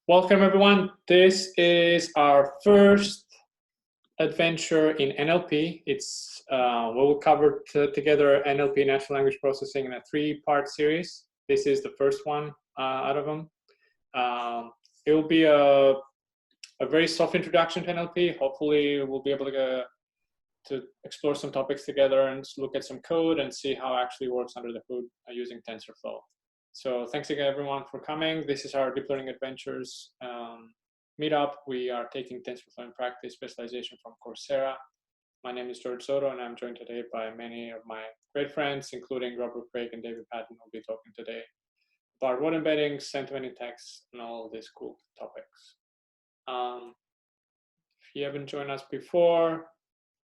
Welcome everyone. This is our first adventure in NLP. It's we'll cover together NLP, natural language processing, in a 3-part series. This is the first one out of them. It will be a very soft introduction to NLP. Hopefully we'll be able to explore some topics together and look at some code and see how it actually works under the hood using TensorFlow. So thanks again, everyone, for coming. This is our Deep Learning Adventures meetup. We are taking TensorFlow and Practice Specialization from Coursera. My name is George Soto, and I'm joined today by many of my great friends, including Robert Craig and David Patton, who will be talking today about what embeddings, sentiment in text, and all these cool topics. If you haven't joined us before,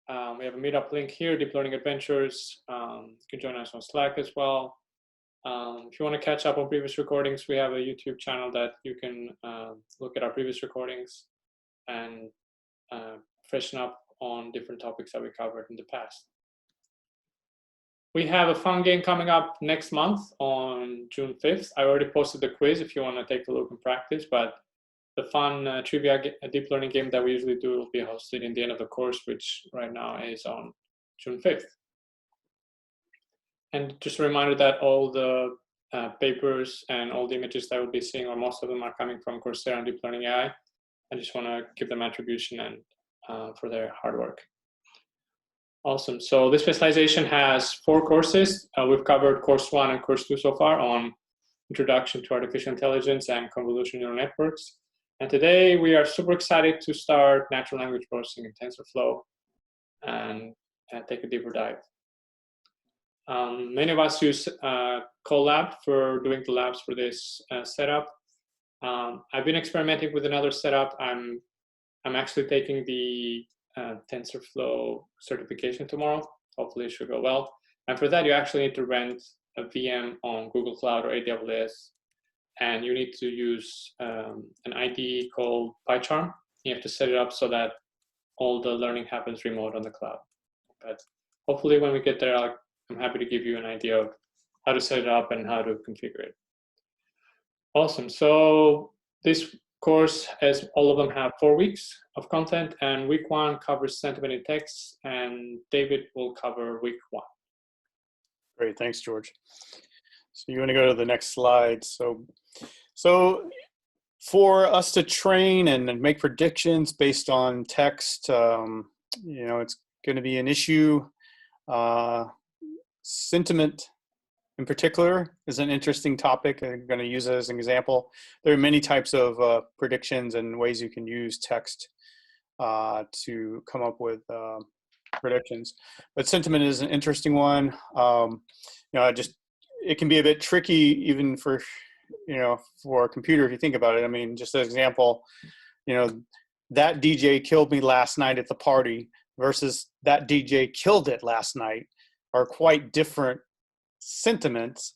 we have a meetup link here, Deep Learning Adventures. You can join us on Slack as well. If you want to catch up on previous recordings, we have a YouTube channel that you can look at our previous recordings and freshen up on different topics that we covered in the past. We have a fun game coming up next month on June 5th. I already posted the quiz if you want to take a look and practice, but the fun trivia deep learning game that we usually do will be hosted in the end of the course, which right now is on June 5th. And just a reminder that all the papers and all the images that we'll be seeing, or most of them, are coming from Coursera and Deep Learning AI. I just want to give them attribution and for their hard work. Awesome. So this specialization has 4 courses. We've covered course 1 and course 2 so far on Introduction to Artificial Intelligence and Convolutional Neural Networks. And today we are super excited to start natural language processing in TensorFlow and take a deeper dive. Many of us use Colab for doing the labs for this setup. I've been experimenting with another setup. I'm actually taking the TensorFlow certification tomorrow. Hopefully it should go well. And for that, you actually need to rent a VM on Google Cloud or AWS. And you need to use an IDE called PyCharm. You have to set it up so that all the learning happens remote on the cloud. But hopefully when we get there, I'm happy to give you an idea of how to set it up and how to configure it. Awesome. So this course, as all of them, have 4 weeks of content, and week 1 covers sentiment in text, and David will cover week 1. Great, thanks, George. So you want to go to the next slide. So for us to train and make predictions based on text, it's going to be an issue. Sentiment in particular is an interesting topic. I'm going to use it as an example. There are many types of predictions and ways you can use text to come up with predictions. But sentiment is an interesting one. It can be a bit tricky even for a computer if you think about it. I mean, just as an example, that DJ killed me last night at the party versus that DJ killed it last night are quite different sentiments.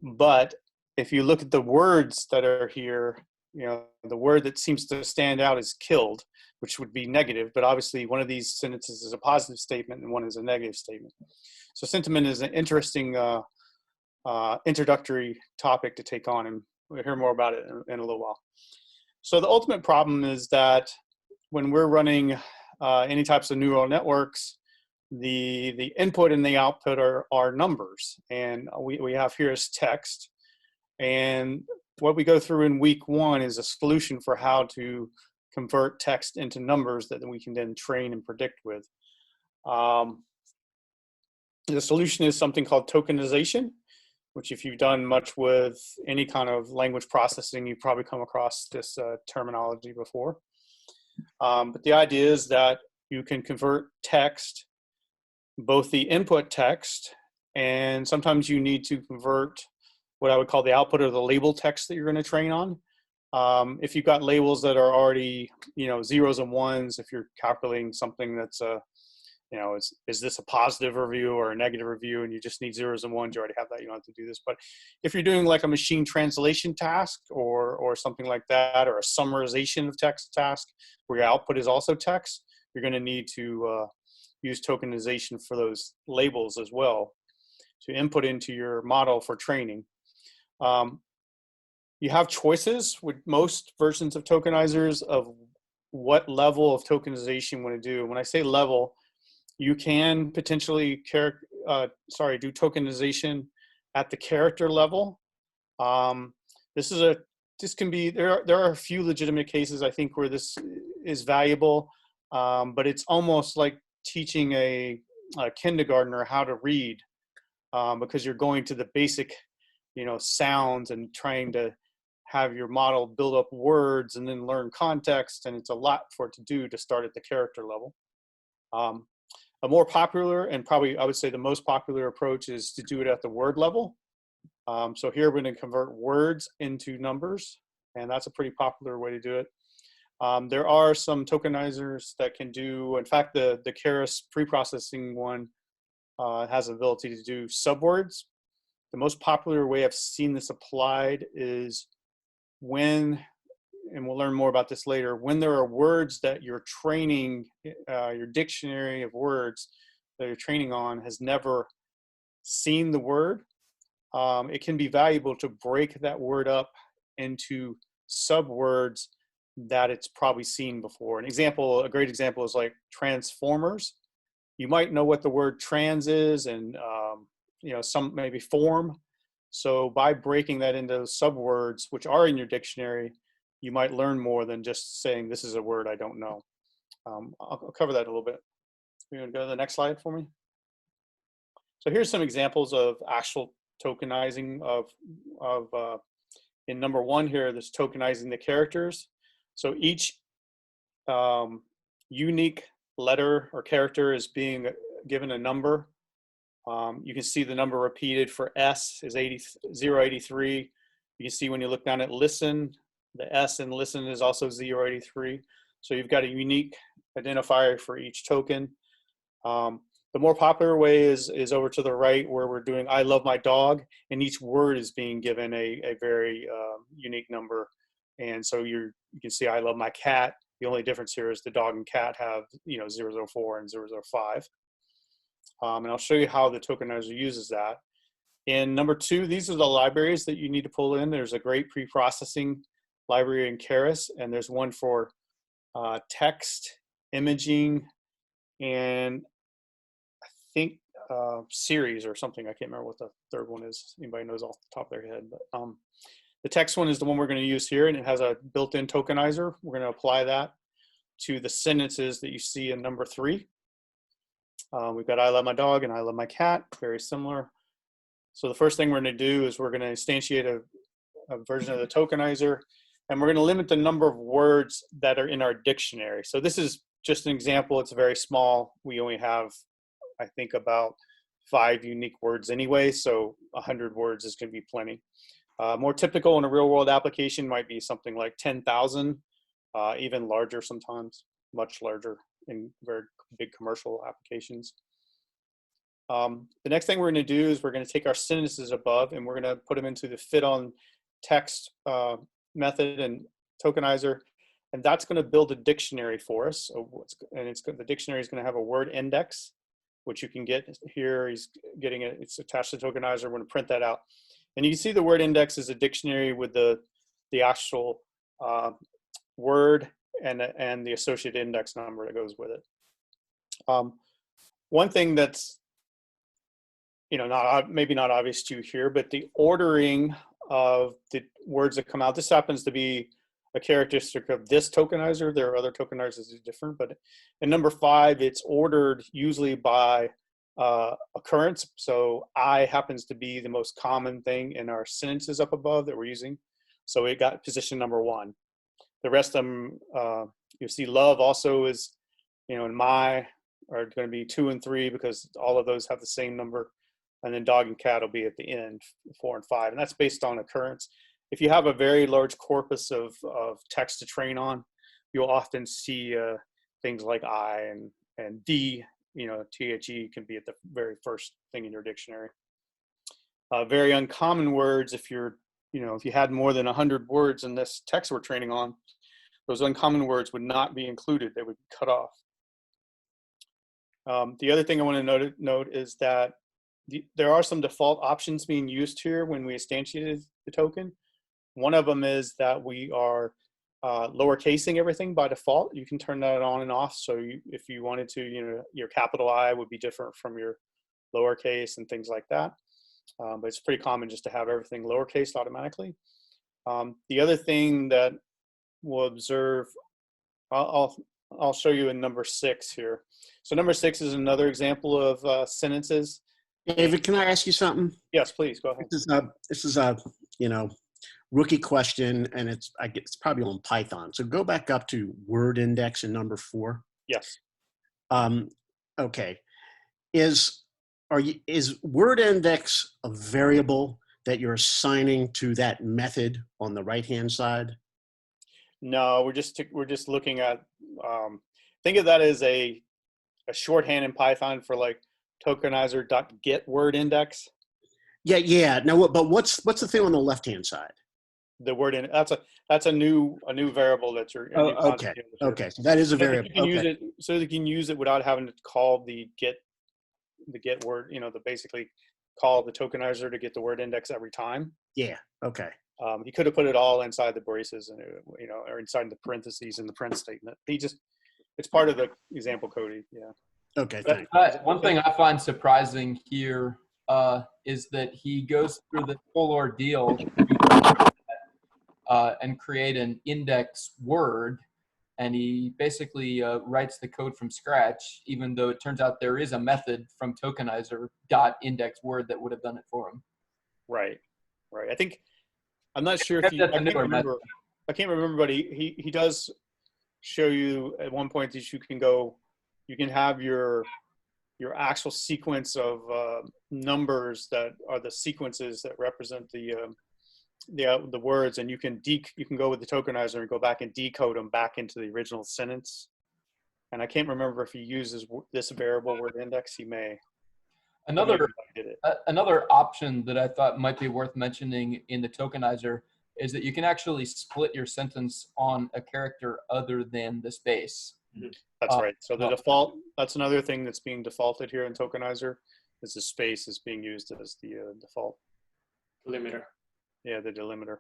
But if you look at the words that are here, the word that seems to stand out is killed, which would be negative, but obviously one of these sentences is a positive statement and one is a negative statement. So sentiment is an interesting introductory topic to take on, and we'll hear more about it in a little while. So the ultimate problem is that when we're running any types of neural networks, the input and the output are numbers, and we have here is text. And what we go through in week 1 is a solution for how to convert text into numbers that we can then train and predict with. The solution is something called tokenization, which if you've done much with any kind of language processing, you've probably come across this terminology before. But the idea is that you can convert text, both the input text, and sometimes you need to convert what I would call the output of the label text that you're going to train on. If you've got labels that are already, zeros and ones, if you're calculating something that's is this a positive review or a negative review, and you just need zeros and ones, you already have that, you don't have to do this. But if you're doing like a machine translation task or something like that, or a summarization of text task where your output is also text, you're going to need to use tokenization for those labels as well to input into your model for training. You have choices with most versions of tokenizers of what level of tokenization you want to do. When I say level, you can potentially do tokenization at the character level. This can be, there are a few legitimate cases I think where this is valuable, but it's almost like teaching a kindergartner how to read, because you're going to the basic, sounds and trying to have your model build up words and then learn context, and it's a lot for it to do to start at the character level. A more popular, and probably I would say the most popular approach, is to do it at the word level. So here we're going to convert words into numbers, and that's a pretty popular way to do it. There are some tokenizers that can do, in fact, the Keras pre-processing one has the ability to do subwords. The most popular way I've seen this applied is when, and we'll learn more about this later, when there are words that you're training, your dictionary of words that you're training on has never seen the word, it can be valuable to break that word up into subwords that it's probably seen before. A great example is like transformers. You might know what the word trans is, and some maybe form. So by breaking that into subwords, which are in your dictionary, you might learn more than just saying this is a word I don't know. I'll cover that a little bit. You want to go to the next slide for me? So here's some examples of actual tokenizing of in number one here, this tokenizing the characters. So each unique letter or character is being given a number. You can see the number repeated for S is 083. You can see when you look down at listen, the S in listen is also 083. So you've got a unique identifier for each token. The more popular way is over to the right, where we're doing I love my dog, and each word is being given a very unique number. And so you can see I love my cat. The only difference here is the dog and cat have 004 and 005. And I'll show you how the tokenizer uses that. In number two, these are the libraries that you need to pull in. There's a great pre-processing library in Keras, and there's one for text, imaging, and I think series or something. I can't remember what the third one is. Anybody knows off the top of their head. But the text one is the one we're going to use here, and it has a built-in tokenizer. We're going to apply that to the sentences that you see in number three. We've got I love my dog and I love my cat, very similar. So the first thing we're going to do is we're going to instantiate a version of the tokenizer, and we're going to limit the number of words that are in our dictionary. So this is just an example. It's very small. We only have, I think, about 5 unique words anyway, so 100 words is going to be plenty. More typical in a real-world application might be something like 10,000, even larger sometimes, much larger in very big commercial applications. The next thing we're going to do is we're going to take our sentences above and we're going to put them into the fit on text method and tokenizer, and that's going to build a dictionary for us. So the dictionary is going to have a word index, which you can get here. He's getting it. It's attached to the tokenizer. We're going to print that out, and you can see the word index is a dictionary with the actual word and the associated index number that goes with it. One thing that's maybe not obvious to you here, but the ordering of the words that come out, this happens to be a characteristic of this tokenizer. There are other tokenizers that are different, but in number 5, it's ordered usually by occurrence. So I happens to be the most common thing in our sentences up above that we're using. So it got position number 1. The rest of them, you see love also is, in my, are going to be 2 and 3 because all of those have the same number. And then dog and cat will be at the end, 4 and 5. And that's based on occurrence. If you have a very large corpus of text to train on, you'll often see things like I and D, THE can be at the very first thing in your dictionary. Very uncommon words, if you're, if you had more than 100 words in this text we're training on, those uncommon words would not be included. They would be cut off. The other thing I want to note is that there are some default options being used here when we instantiated the token. One of them is that we are lowercasing everything by default. You can turn that on and off. So if you wanted to, your capital I would be different from your lowercase and things like that. But it's pretty common just to have everything lowercase automatically. The other thing that we'll observe, I'll show you in number 6 here. So number 6 is another example of sentences. David, can I ask you something? Yes, please go ahead. This is a rookie question, and it's probably on Python. So go back up to word index in number 4. Yes. Okay. Is word index a variable that you're assigning to that method on the right-hand side? No, we're just looking at, think of that as a shorthand in Python for like tokenizer.get word index. Yeah. No, but what's the thing on the left-hand side? The word in that's a new variable that you're. Okay. So that is a variable. You can use it so that you can use it without having to call the get word. The basically call the tokenizer to get the word index every time. Yeah. Okay. He could have put it all inside the braces and or inside the parentheses in the print statement. It's part of the example coding. Yeah. Okay. Thanks. One thing I find surprising here is that he goes through the whole ordeal and create an index word, and he basically writes the code from scratch, even though it turns out there is a method from tokenizer .index word that would have done it for him. Right. I'm not sure if I can't remember, but he does show you at one point that you can have your actual sequence of numbers that are the sequences that represent the words, and you can go with the tokenizer and go back and decode them back into the original sentence. And I can't remember if he uses this variable word index. He may. Another option that I thought might be worth mentioning in the tokenizer is that you can actually split your sentence on a character other than the space. That's right. So the default, that's another thing that's being defaulted here in tokenizer, is the space is being used as the default Delimiter. Yeah, the delimiter.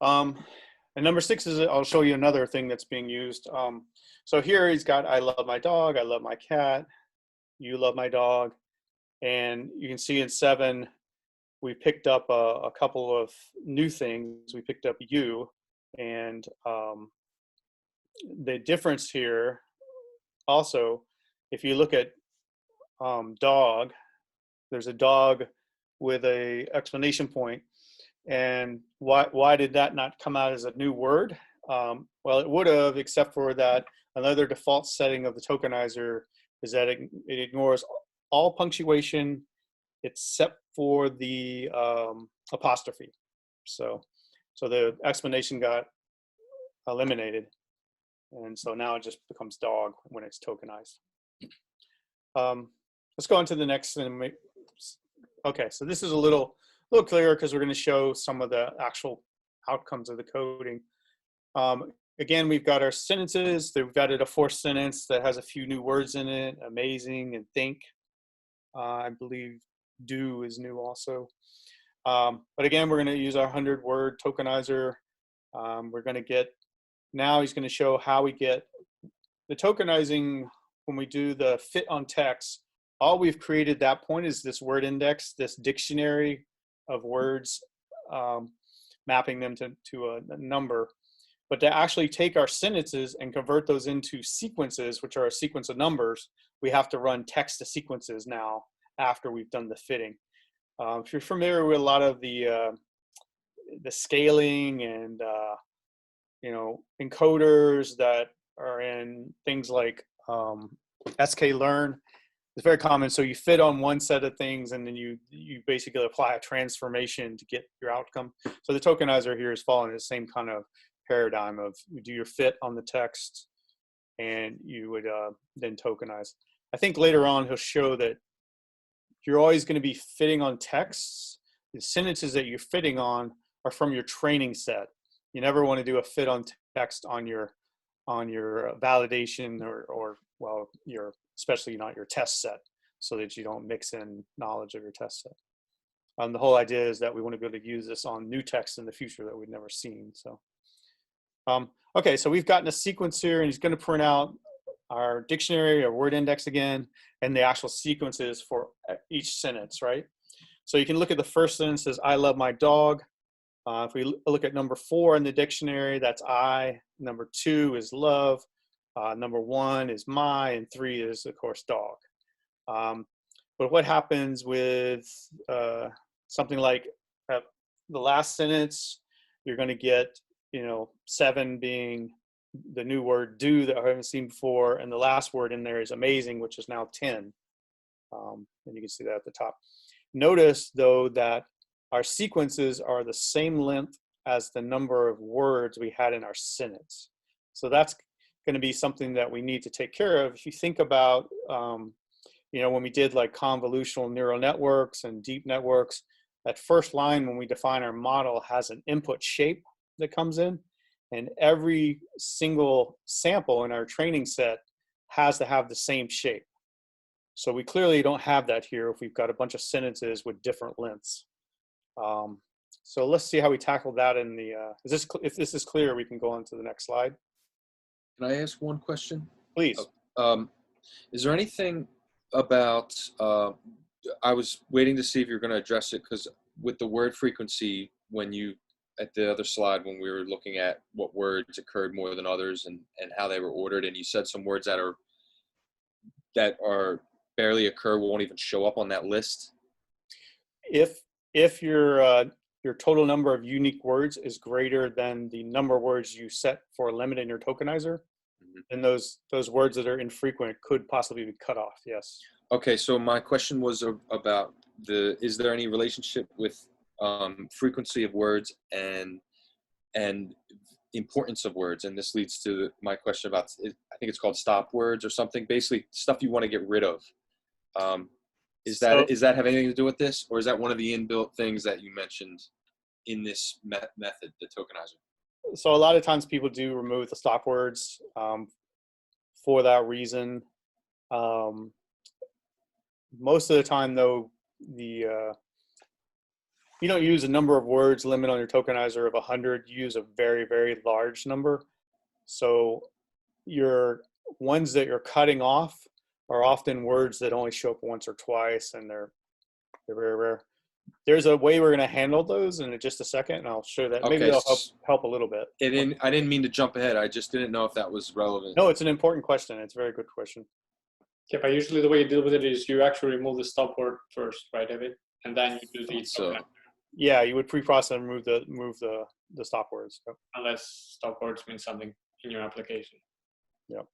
And number 6 is, I'll show you another thing that's being used. So here he's got, I love my dog, I love my cat, you love my dog. And you can see in 7, we picked up a couple of new things. We picked up you, and the difference here also, if you look at dog, there's a dog with a exclamation point. And why did that not come out as a new word? Well, it would have, except for that another default setting of the tokenizer is that it ignores all punctuation except for the apostrophe. So the explanation got eliminated. And so now it just becomes dog when it's tokenized. Let's go on to the next thing. Okay, so this is a little clearer because we're going to show some of the actual outcomes of the coding. Again, we've got our sentences. We've added a 4th sentence that has a few new words in it, amazing and think. I believe do is new also. But again, we're going to use our 100-word tokenizer. We're going to get, now he's going to show how we get the tokenizing when we do the fit on text. All we've created at that point is this word index, this dictionary of words, mapping them to a number. But to actually take our sentences and convert those into sequences, which are a sequence of numbers, we have to run text to sequences now after we've done the fitting. If you're familiar with a lot of the scaling and encoders that are in things like sklearn, it's very common. So you fit on one set of things, and then you basically apply a transformation to get your outcome. So the tokenizer here is following the same kind of paradigm of you do your fit on the text, and you would then tokenize. I think later on he'll show that you're always going to be fitting on texts. The sentences that you're fitting on are from your training set. You never want to do a fit on text on your validation or well, especially not your test set, so that you don't mix in knowledge of your test set. The whole idea is that we want to be able to use this on new text in the future that we've never seen. So, okay, so we've gotten a sequence here, and he's going to print out our dictionary or word index again, and the actual sequences for each sentence, right? So you can look at the first sentence says, I love my dog. If we look at number 4 in the dictionary, that's I. Number 2 is love. Number 1 is my, and 3 is, of course, dog. But what happens with something like the last sentence, you're going to get, 7 being the new word do that I haven't seen before, and the last word in there is amazing, which is now 10. And you can see that at the top. Notice, though, that our sequences are the same length as the number of words we had in our sentence. So that's going to be something that we need to take care of. If you think about, when we did like convolutional neural networks and deep networks, that first line when we define our model has an input shape that comes in, and every single sample in our training set has to have the same shape. So we clearly don't have that here if we've got a bunch of sentences with different lengths. So let's see how we tackle that in the, if this is clear, we can go on to the next slide. Can I ask one question? Please. Is there anything about, I was waiting to see if you're going to address it, because with the word frequency, when you, at the other slide, when we were looking at what words occurred more than others and how they were ordered, and you said some words that are barely occur won't even show up on that list. If your total number of unique words is greater than the number of words you set for a limit in your tokenizer, then those words that are infrequent could possibly be cut off. Yes. Okay, so my question was about is there any relationship with frequency of words and importance of words? And this leads to my question about, I think it's called stop words or something, basically stuff you want to get rid of. Is that have anything to do with this, or is that one of the inbuilt things that you mentioned in this method, the tokenizer? So a lot of times people do remove the stop words for that reason. Most of the time, though, you don't use a number of words limit on your tokenizer of 100. You use a very, very large number. So your ones that you're cutting off are often words that only show up once or twice, and they're very rare. There's a way we're going to handle those in just a second, and I'll show that. Maybe that'll help a little bit. I didn't mean to jump ahead. I just didn't know if that was relevant. No, it's an important question. It's a very good question. Yeah, but usually the way you deal with it is you actually remove the stop word first, right, David? And then you do the tokenizer. Yeah, you would pre-process and remove the stop words. Yep. Unless stop words mean something in your application. Yep.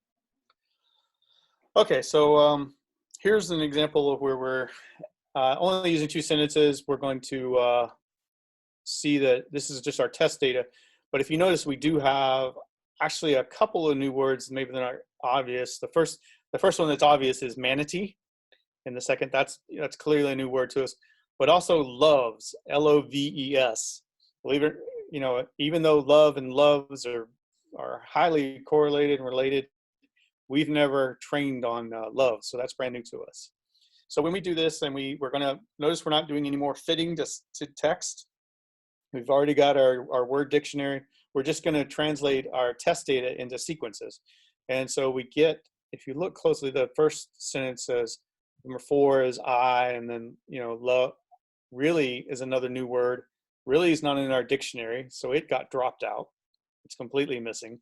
Okay, so here's an example of where we're only using 2 sentences. We're going to see that this is just our test data. But if you notice, we do have actually a couple of new words. Maybe they're not obvious. The first one that's obvious is manatee, and the second, that's clearly a new word to us. But also loves, L-O-V-E-S. Believe it, even though love and loves are highly correlated and related, we've never trained on love, so that's brand new to us. So when we do this, and we're going to notice we're not doing any more fitting to text. We've already got our word dictionary. We're just going to translate our test data into sequences. And so we get, if you look closely, the first sentence says number 4 is I, and then love really is another new word. Really is not in our dictionary, so it got dropped out. It's completely missing.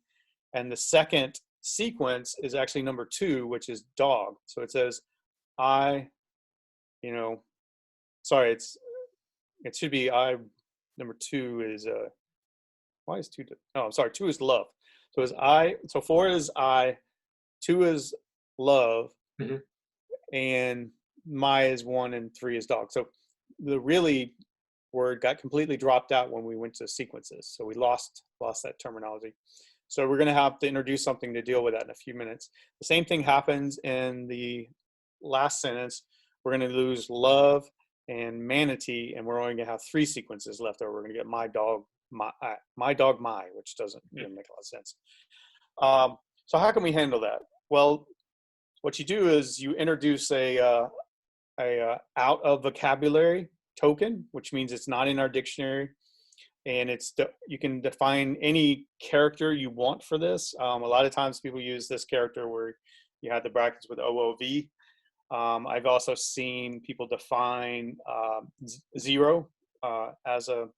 And the second sequence is actually number 2, which is dog. So it says I, sorry, it should be I. Number 2 is why is 2? Oh, I'm sorry, 2 is love. So it's I. So 4 is I, 2 is love, and my is 1, and 3 is dog. So the really word got completely dropped out when we went to sequences. So we lost that terminology. So we're going to have to introduce something to deal with that in a few minutes. The same thing happens in the last sentence. We're going to lose love and manatee, and we're only going to have 3 sequences left over. We're going to get my dog, my, which doesn't make a lot of sense. So how can we handle that? Well, what you do is you introduce a out of vocabulary token, which means it's not in our dictionary. And you can define any character you want for this. A lot of times people use this character where you have the brackets with OOV. I've also seen people define 0 as a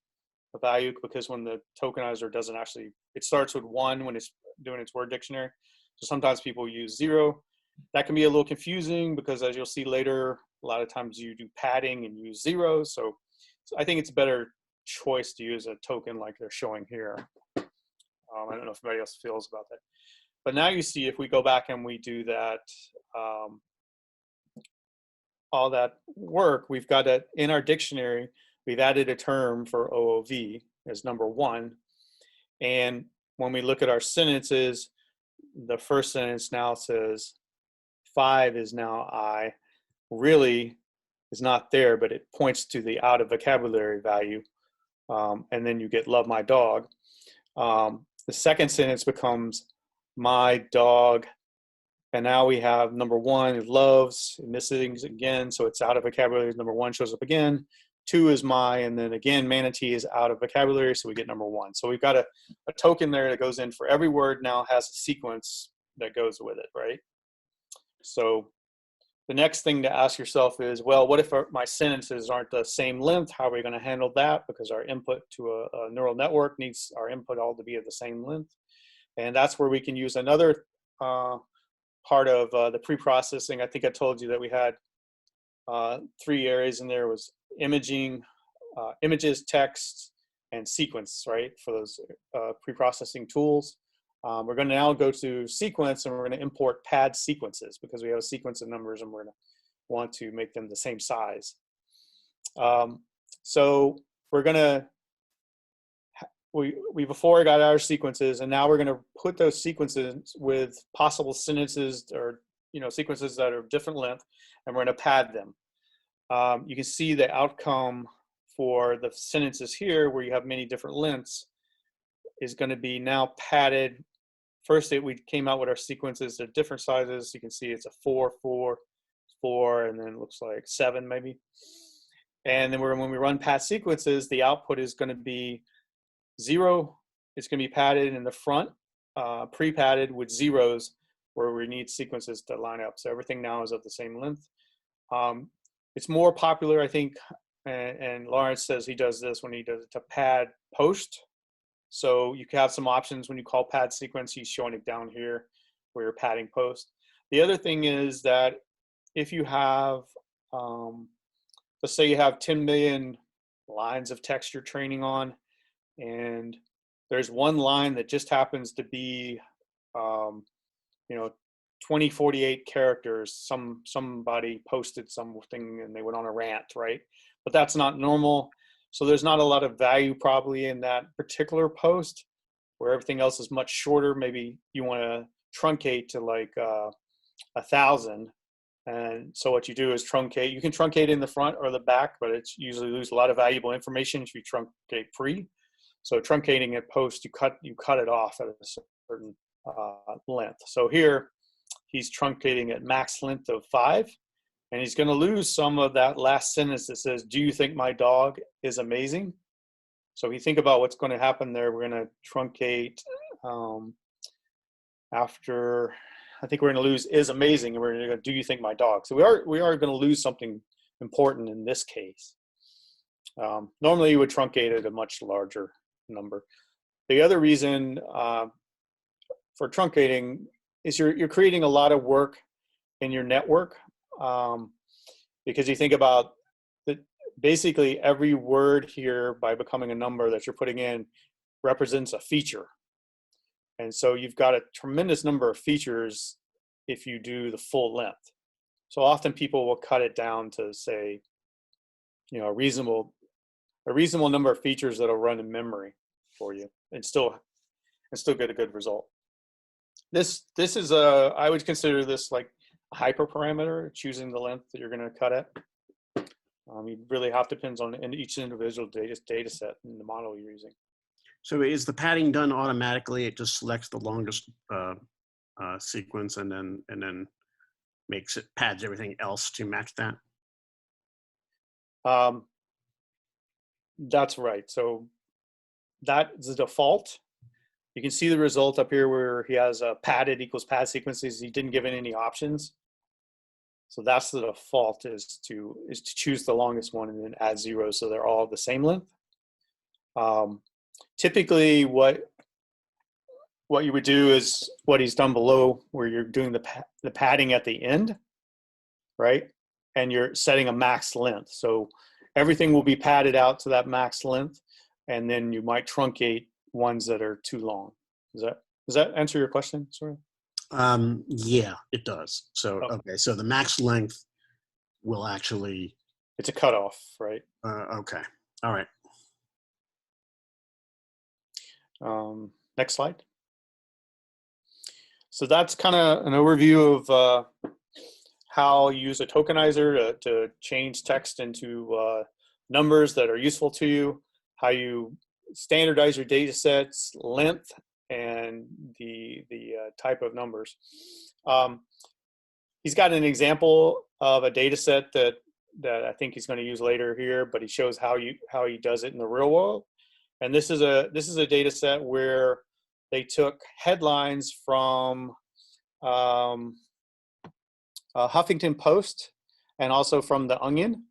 value, because when the tokenizer doesn't actually, it starts with 1 when it's doing its word dictionary. So sometimes people use 0. That can be a little confusing because, as you'll see later, a lot of times you do padding and use zeros. So I think it's a better choice to use a token like they're showing here. I don't know if anybody else feels about that. But now you see, if we go back and we do that, all that work, we've got it in our dictionary. We've added a term for OOV as number 1. And when we look at our sentences, the first sentence now says 5 is now I. Really is not there, but it points to the out of vocabulary value. And then you get love my dog. The second sentence becomes my dog. And now we have number 1 is loves, and this is again, so it's out of vocabulary. Number 1 shows up again. 2 is my, and then again, manatee is out of vocabulary, so we get number 1. So we've got a token there that goes in for every word, now has a sequence that goes with it, right? So the next thing to ask yourself is, well, what if my sentences aren't the same length? How are we going to handle that? Because our input to a neural network needs our input all to be of the same length. And that's where we can use another part of the pre-processing. I think I told you that we had 3 areas in there. Was imaging, images, text, and sequence, right, for those pre-processing tools. We're going to now go to sequence, and we're going to import pad sequences because we have a sequence of numbers and we're going to want to make them the same size. So we're going to, we before got our sequences, and now we're going to put those sequences with possible sentences or sequences that are different length, and we're going to pad them. You can see the outcome for the sentences here, where you have many different lengths, is going to be now padded. First, we came out with our sequences at different sizes. You can see it's a 4, 4, 4, and then it looks like 7 maybe. And then when we run pad sequences, the output is going to be 0. It's going to be padded in the front, pre-padded with zeros where we need sequences to line up. So everything now is of the same length. It's more popular, I think, and Lawrence says he does this when he does it to pad post. So you can have some options when you call pad sequence. He's showing it down here where you're padding post. The other thing is that if you have, let's say you have 10 million lines of text you're training on, and there's one line that just happens to be, 2048 characters. Somebody posted something and they went on a rant, right? But that's not normal. So there's not a lot of value probably in that particular post, where everything else is much shorter. Maybe you want to truncate to like 1,000. And so what you do is truncate. You can truncate in the front or the back, but it's usually lose a lot of valuable information if you truncate pre. So truncating at post, you cut it off at a certain length. So here he's truncating at max length of 5. And he's going to lose some of that last sentence that says, do you think my dog is amazing? So if you think about what's going to happen there, we're going to truncate after, I think we're going to lose is amazing, and we're going to go, do you think my dog? So we are going to lose something important in this case. Normally you would truncate at a much larger number. The other reason for truncating is you're creating a lot of work in your network. Because you think about that, basically every word here, by becoming a number that you're putting in, represents a feature. And so you've got a tremendous number of features if you do the full length. So often people will cut it down to, say, a reasonable number of features that'll run in memory for you and still get a good result. This is I would consider this like hyperparameter, choosing the length that you're going to cut at. It really depends on each individual data set and the model you're using. So is the padding done automatically? It just selects the longest sequence and then pads everything else to match that? That's right. So that's the default. You can see the result up here where he has a padded equals pad sequences. He didn't give it any options. So that's the default, is to choose the longest one and then add 0 so they're all the same length. Typically what you would do is what he's done below, where you're doing the padding at the end, right? And you're setting a max length. So everything will be padded out to that max length, and then you might truncate ones that are too long. Does that answer your question? Sorry. Yeah, it does. So, Okay. okay, so the max length will actually... It's a cutoff, right? Okay, all right. Next slide. So that's kind of an overview of how you use a tokenizer to change text into numbers that are useful to you, how you standardize your data sets, length, and the type of numbers. He's got an example of a data set that I think he's going to use later here, but he shows how he does it in the real world. And this is a data set where they took headlines from Huffington Post and also from The Onion,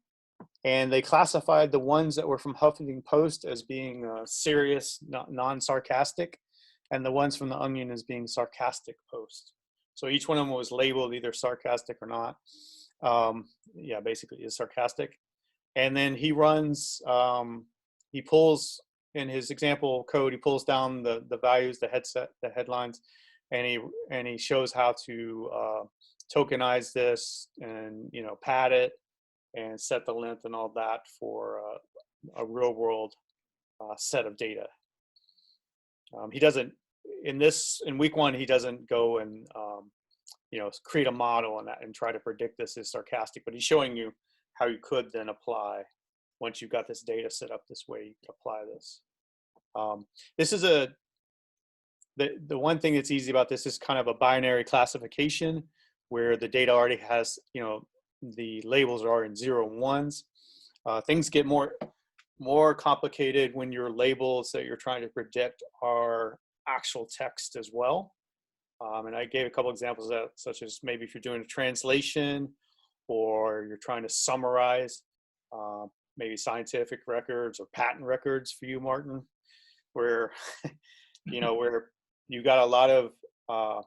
and they classified the ones that were from Huffington Post as being serious, non-sarcastic, and the ones from The Onion as being sarcastic post. So each one of them was labeled either sarcastic or not. Yeah, basically is sarcastic. And then he runs, he pulls, in his example code, he pulls down the values, the headlines, and he shows how to tokenize this and, you know, pad it and set the length and all that for a real world set of data. He doesn't, in week 1, he doesn't go and you know, create a model on that and try to predict this is sarcastic, but he's showing you how you could then apply, once you've got this data set up this way, you can apply this. This is the one thing that's easy about this is kind of a binary classification where the data already has, you know, the labels are in 0 and 1s. Things get more complicated when your labels that you're trying to predict are actual text as well. And I gave a couple examples of that, such as maybe if you're doing a translation or you're trying to summarize maybe scientific records or patent records for you, Martin, where, you know, where you got a lot of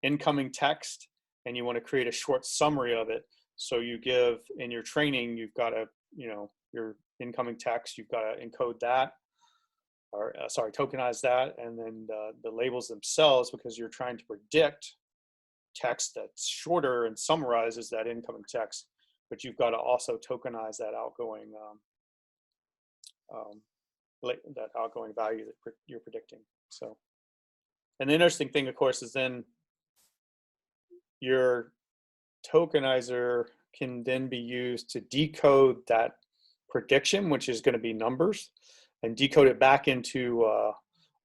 incoming text and you want to create a short summary of it. So you give, in your training, you've got to, you know, your incoming text, you've got to encode that, or sorry, tokenize that, and then the labels themselves, because you're trying to predict text that's shorter and summarizes that incoming text, but you've got to also tokenize that outgoing value that you're predicting. So, and the interesting thing, of course, is then your tokenizer can then be used to decode that prediction, which is going to be numbers, and decode it back into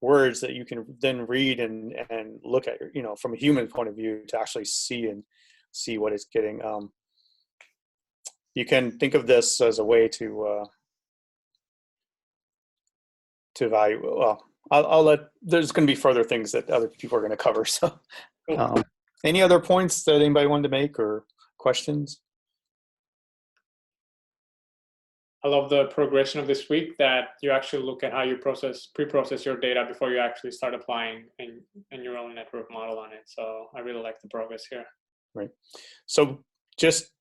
words that you can then read and look at, you know, from a human point of view to actually see what it's getting. You can think of this as a way to value. Well, I'll let. There's going to be further things that other people are going to cover. So, any other points that anybody wanted to make or questions? I love the progression of this week, that you actually look at how you pre-process your data before you actually start applying a neural network model on it. So I really like the progress here. Right. So just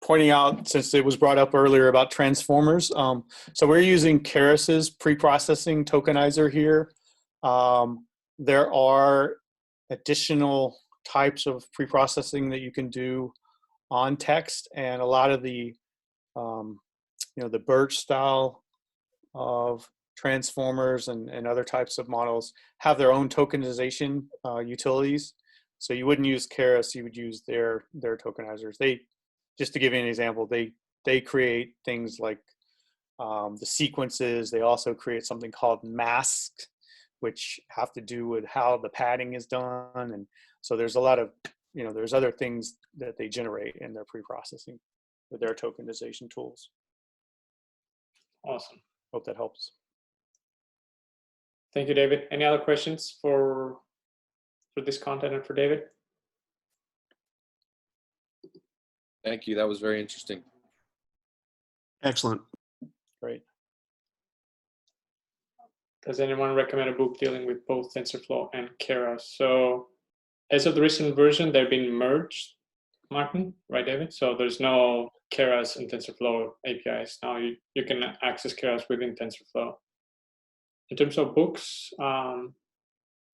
pointing out, since it was brought up earlier about transformers, so we're using Keris's pre-processing tokenizer here. There are additional types of pre-processing that you can do on text, and a lot of the you know, the Birch style of transformers and other types of models have their own tokenization utilities. So you wouldn't use Keris, you would use their tokenizers. They, just to give you an example, they create things like the sequences. They also create something called masks, which have to do with how the padding is done. And so there's a lot of, you know, there's other things that they generate in their pre-processing with their tokenization tools. Awesome. Hope that helps. Thank you, David. Any other questions for this content and for David? Thank you. That was very interesting. Excellent. Great. Does anyone recommend a book dealing with both TensorFlow and Keras? So as of the recent version, they've been merged, Martin, right, David? So there's no Keras and TensorFlow APIs. Now you can access Keras within TensorFlow. In terms of books, I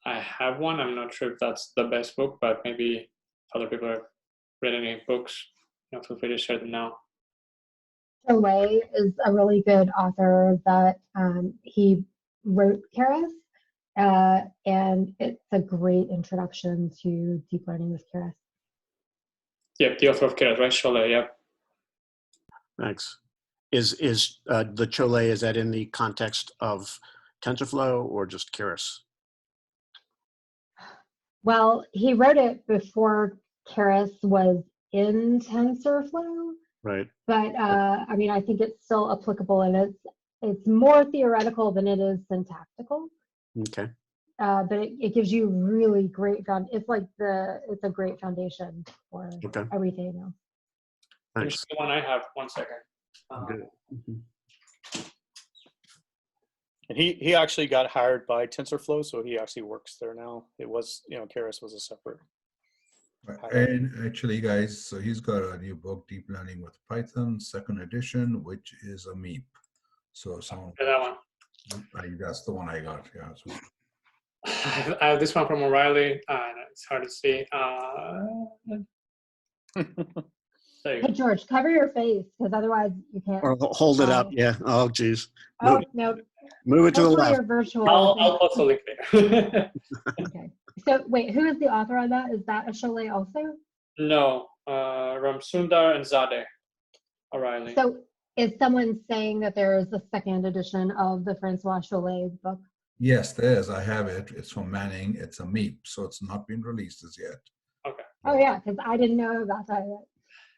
have one. I'm not sure if that's the best book, but maybe other people have read any books. Feel free to share them now. Cholet is a really good author that he wrote Keras, and it's a great introduction to deep learning with Keras. Yep, the author of Keras, right? Cholet, yep. Thanks. Is the Cholet, is that in the context of TensorFlow or just Keras? Well, he wrote it before Keras was in TensorFlow, Right. but I mean, I think it's still applicable, and it's more theoretical than it is syntactical. Okay. But it gives you really great it's a great foundation for everything else. Thanks. The one I have, 1 second. And he actually got hired by TensorFlow, so he actually works there now. It was, Keras was a separate. And actually, guys, so he's got a new book, Deep Learning with Python, 2nd edition, which is a MEP. So that one. That's the one I got. Yeah. So. I have this one from O'Reilly. It's hard to see. Hey, George, cover your face, because otherwise you can't. Or hold it up. Yeah. Oh, geez. Oh, no. Move it to the Hopefully left. you're virtual. I'll post a link there. Okay. So wait, who is the author on that? Is that a Cholet also? No, Ramsundar and Zadeh O'Reilly. So is someone saying that there is a 2nd edition of the Francois Cholet book? Yes, there is. I have it. It's from Manning. It's a MEP, so it's not been released as yet. Okay. Oh yeah, because I didn't know about that yet.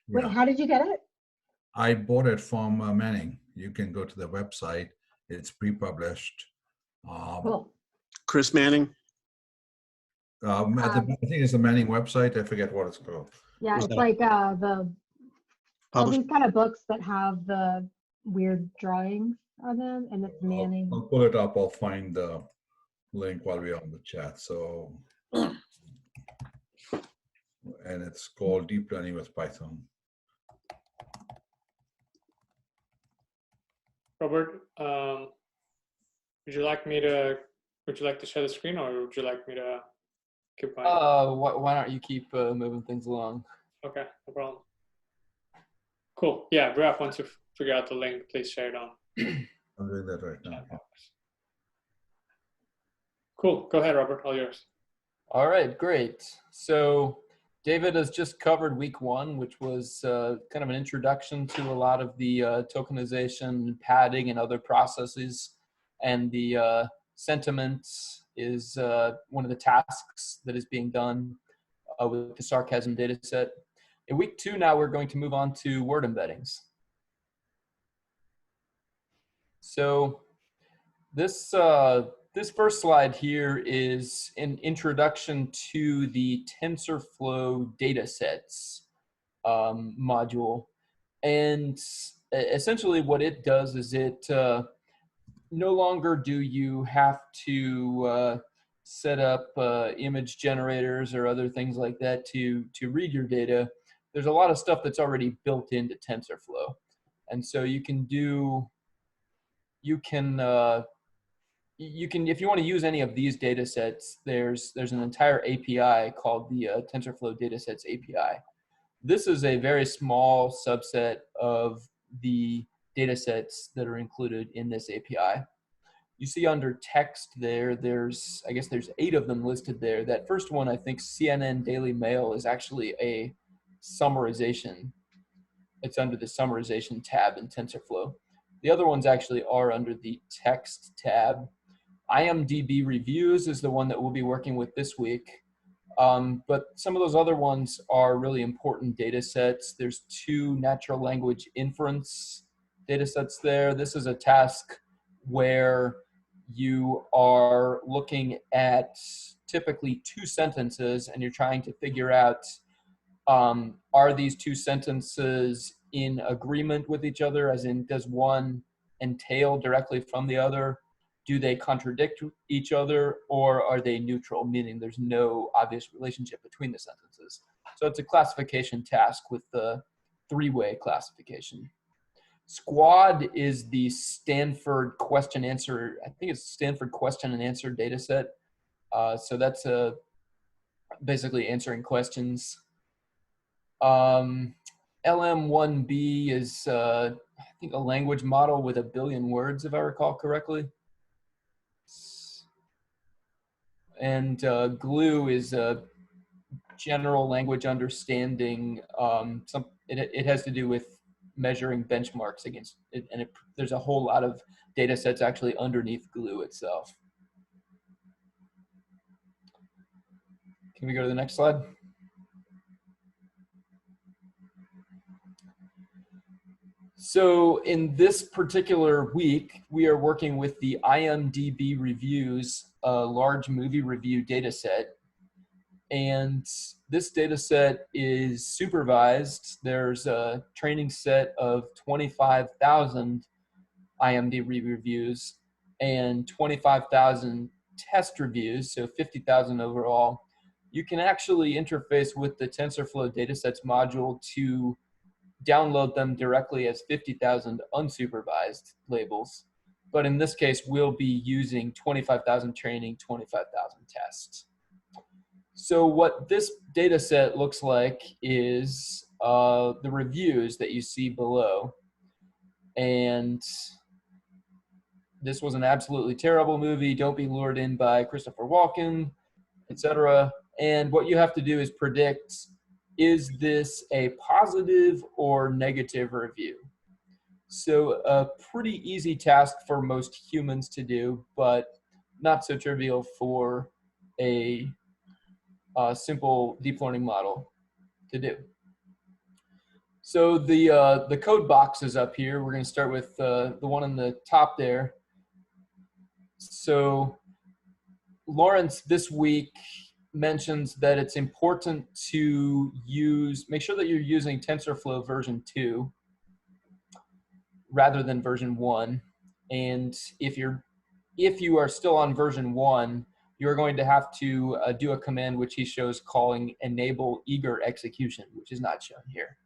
Wait, how did you get it? I bought it from Manning. You can go to the website. It's pre-published. Cool. Chris Manning. I think it's the Manning website. I forget what it's called. Yeah, it's like all these kind of books that have the weird drawings on them, and it's Manning. I'll pull it up. I'll find the link while we're on the chat. So, and it's called Deep Learning with Python. Robert, would you like to share the screen, or would you like me to keep going? Why don't you keep moving things along? Okay, no problem. Cool. Yeah, Raf, once you figure out the link, please share it on. I'm doing that right now. Cool. Go ahead, Robert. All yours. All right, great. So David has just covered week 1, which was kind of an introduction to a lot of the tokenization, padding, and other processes. And the sentiment is one of the tasks that is being done with the sarcasm data set. In week 2 now, we're going to move on to word embeddings. So this first slide here is an introduction to the TensorFlow datasets module. And essentially what it does is it no longer do you have to set up image generators or other things like that to read your data. There's a lot of stuff that's already built into TensorFlow. And so you can, if you want to use any of these data sets, there's an entire API called the TensorFlow Datasets API. This is a very small subset of the data sets that are included in this API. You see under text there, I guess there's 8 of them listed there. That first one, I think CNN Daily Mail, is actually a summarization. It's under the summarization tab in TensorFlow. The other ones actually are under the text tab. Imdb Reviews is the one that we'll be working with this week. But some of those other ones are really important data sets. There's 2 natural language inference data sets there. This is a task where you are looking at typically 2 sentences and you're trying to figure out, are these 2 sentences in agreement with each other, as in does one entail directly from the other? Do they contradict each other, or are they neutral, meaning there's no obvious relationship between the sentences? So it's a classification task with the 3-way classification. Squad is the Stanford question answer, I think it's Stanford question and answer data set. So that's basically answering questions. LM1B is, I think, a language model with 1 billion words, if I recall correctly. And GLUE is a general language understanding. It has to do with measuring benchmarks against it, and there's a whole lot of data sets actually underneath GLUE itself. Can we go to the next slide? So in this particular week, we are working with the IMDb reviews, a large movie review data set. And this data set is supervised. There's a training set of 25,000 IMDb reviews and 25,000 test reviews, so 50,000 overall. You can actually interface with the TensorFlow datasets module to download them directly as 50,000 unsupervised labels. But in this case, we'll be using 25,000 training, 25,000 tests. So what this data set looks like is the reviews that you see below. And this was an absolutely terrible movie. Don't be lured in by Christopher Walken, etc. And what you have to do is predict, is this a positive or negative review? So a pretty easy task for most humans to do, but not so trivial for a simple deep learning model to do. So the code box is up here. We're going to start with the one on the top there. So Lawrence this week mentions that it's important to make sure that you're using TensorFlow version 2 rather than version 1. And if you are still on version 1, you're going to have to do a command which he shows calling enable eager execution, which is not shown here.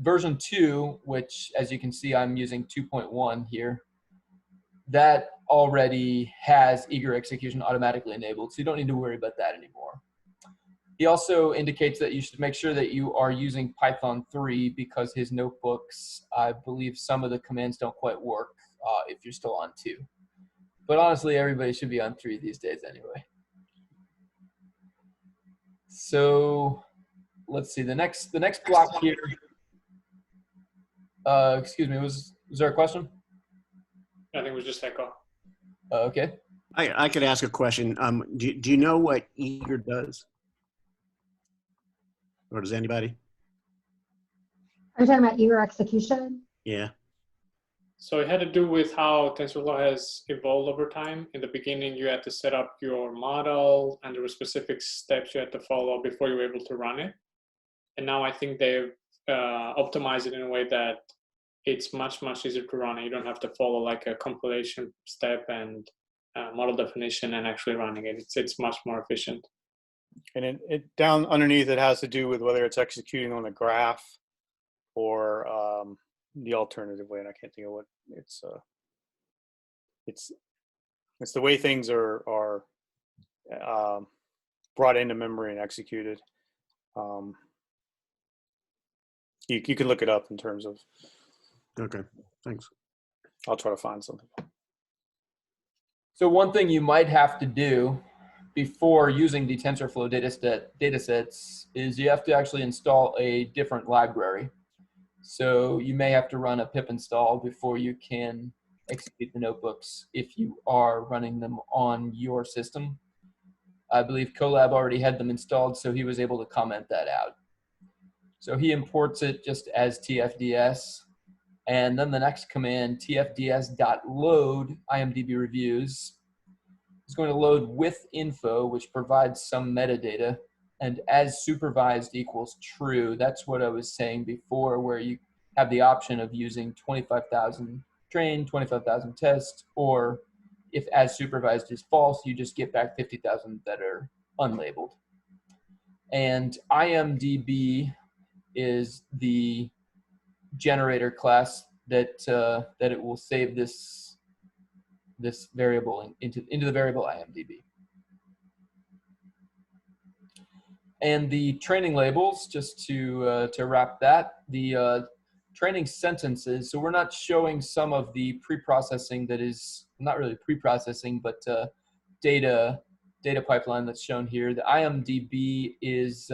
Version 2, which as you can see I'm using 2.1 here, that already has eager execution automatically enabled, so you don't need to worry about that anymore. He also indicates that you should make sure that you are using Python 3 because his notebooks, I believe some of the commands don't quite work if you're still on 2. But honestly, everybody should be on 3 these days anyway. So let's see, the next block here. Excuse me, was there a question? I think it was just echo. Okay. I could ask a question. Do you know what eager does? Or does anybody? Are you talking about eager execution? Yeah. So it had to do with how TensorFlow has evolved over time. In the beginning, you had to set up your model, and there were specific steps you had to follow before you were able to run it. And now I think they've optimized it in a way that it's much, much easier to run. You don't have to follow like a compilation step and model definition and actually running it. It's much more efficient. And it down underneath, it has to do with whether it's executing on a graph or the alternative way, and I can't think of what it's the way things are brought into memory and executed. You can look it up in terms of. Okay, thanks. I'll try to find something. So one thing you might have to do before using the TensorFlow datasets is you have to actually install a different library. So you may have to run a pip install before you can execute the notebooks if you are running them on your system. I believe Colab already had them installed, so he was able to comment that out. So he imports it just as TFDS, And then the next command, tfds.load IMDb reviews, is going to load with info, which provides some metadata. And as supervised equals true. That's what I was saying before, where you have the option of using 25,000 train, 25,000 test, or if as supervised is false, you just get back 50,000 that are unlabeled. And IMDb is the generator class that that it will save this variable into the variable IMDb. And the training labels, just to wrap that, the training sentences. So we're not showing some of the pre-processing that is not really pre-processing, but data pipeline that's shown here. The IMDb is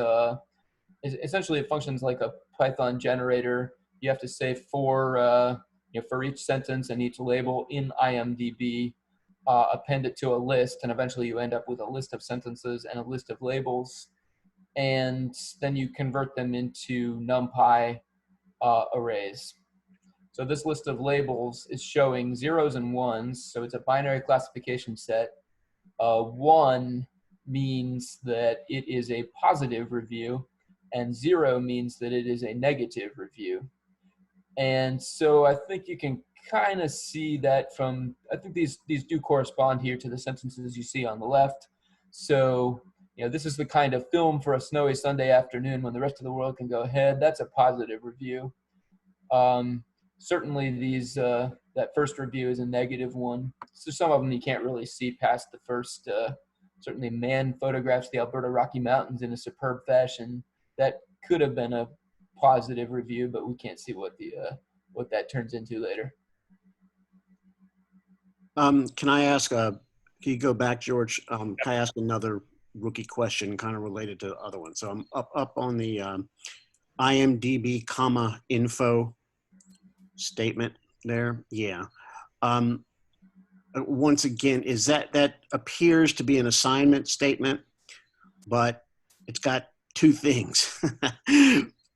essentially, it functions like a Python generator. You have to say for each sentence and each label in IMDb, append it to a list, and eventually you end up with a list of sentences and a list of labels. And then you convert them into NumPy arrays. So this list of labels is showing zeros and ones, so it's a binary classification set. 1 means that it is a positive review, and 0 means that it is a negative review. And so I think you can kind of see that from, I think these do correspond here to the sentences you see on the left. So, this is the kind of film for a snowy Sunday afternoon when the rest of the world can go ahead. That's a positive review. Certainly these, that first review is a negative one. So some of them you can't really see past the first. Certainly man photographs the Alberta Rocky Mountains in a superb fashion. That could have been a positive review, but we can't see what that turns into later. Can I ask, can you go back, George? Can I ask another rookie question kind of related to the other one? So I'm up on the IMDb comma info statement there. Yeah. Once again, is that appears to be an assignment statement, but it's got two things.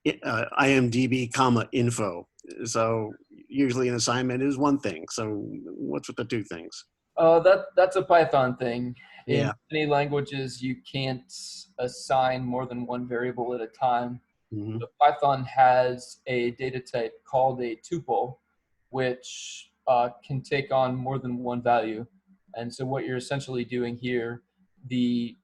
IMDb comma info. So usually an assignment is one thing. So what's with the two things? That's a Python thing. In Yeah. many languages, you can't assign more than one variable at a time. Mm-hmm. So Python has a data type called a tuple, which can take on more than one value. And so what you're essentially doing here, the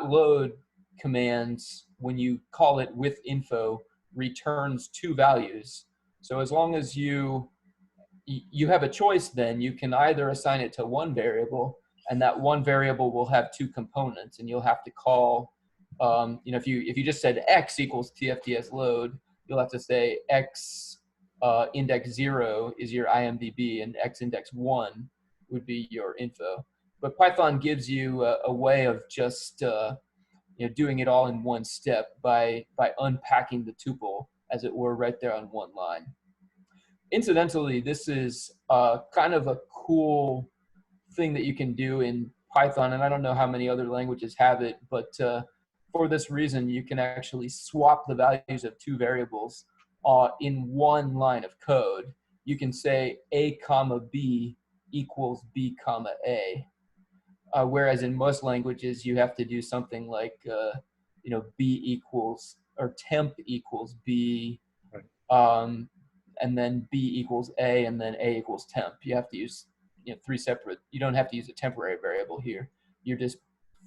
.load commands, when you call it with info, returns two values. So as long as you have a choice, then you can either assign it to one variable, and that one variable will have two components, and you'll have to call, if you just said x equals tfds load, you'll have to say x index 0 is your IMDb and x index 1 would be your info. But Python gives you a way of just doing it all in one step by unpacking the tuple, as it were, right there on one line. Incidentally, this is kind of a cool thing that you can do in Python, and I don't know how many other languages have it, but for this reason, you can actually swap the values of two variables in one line of code. You can say a comma b equals b comma a, whereas in most languages, you have to do something like b equals, or temp equals b, and then b equals a, and then a equals temp. You have to use three separate. You don't have to use a temporary variable here. You're just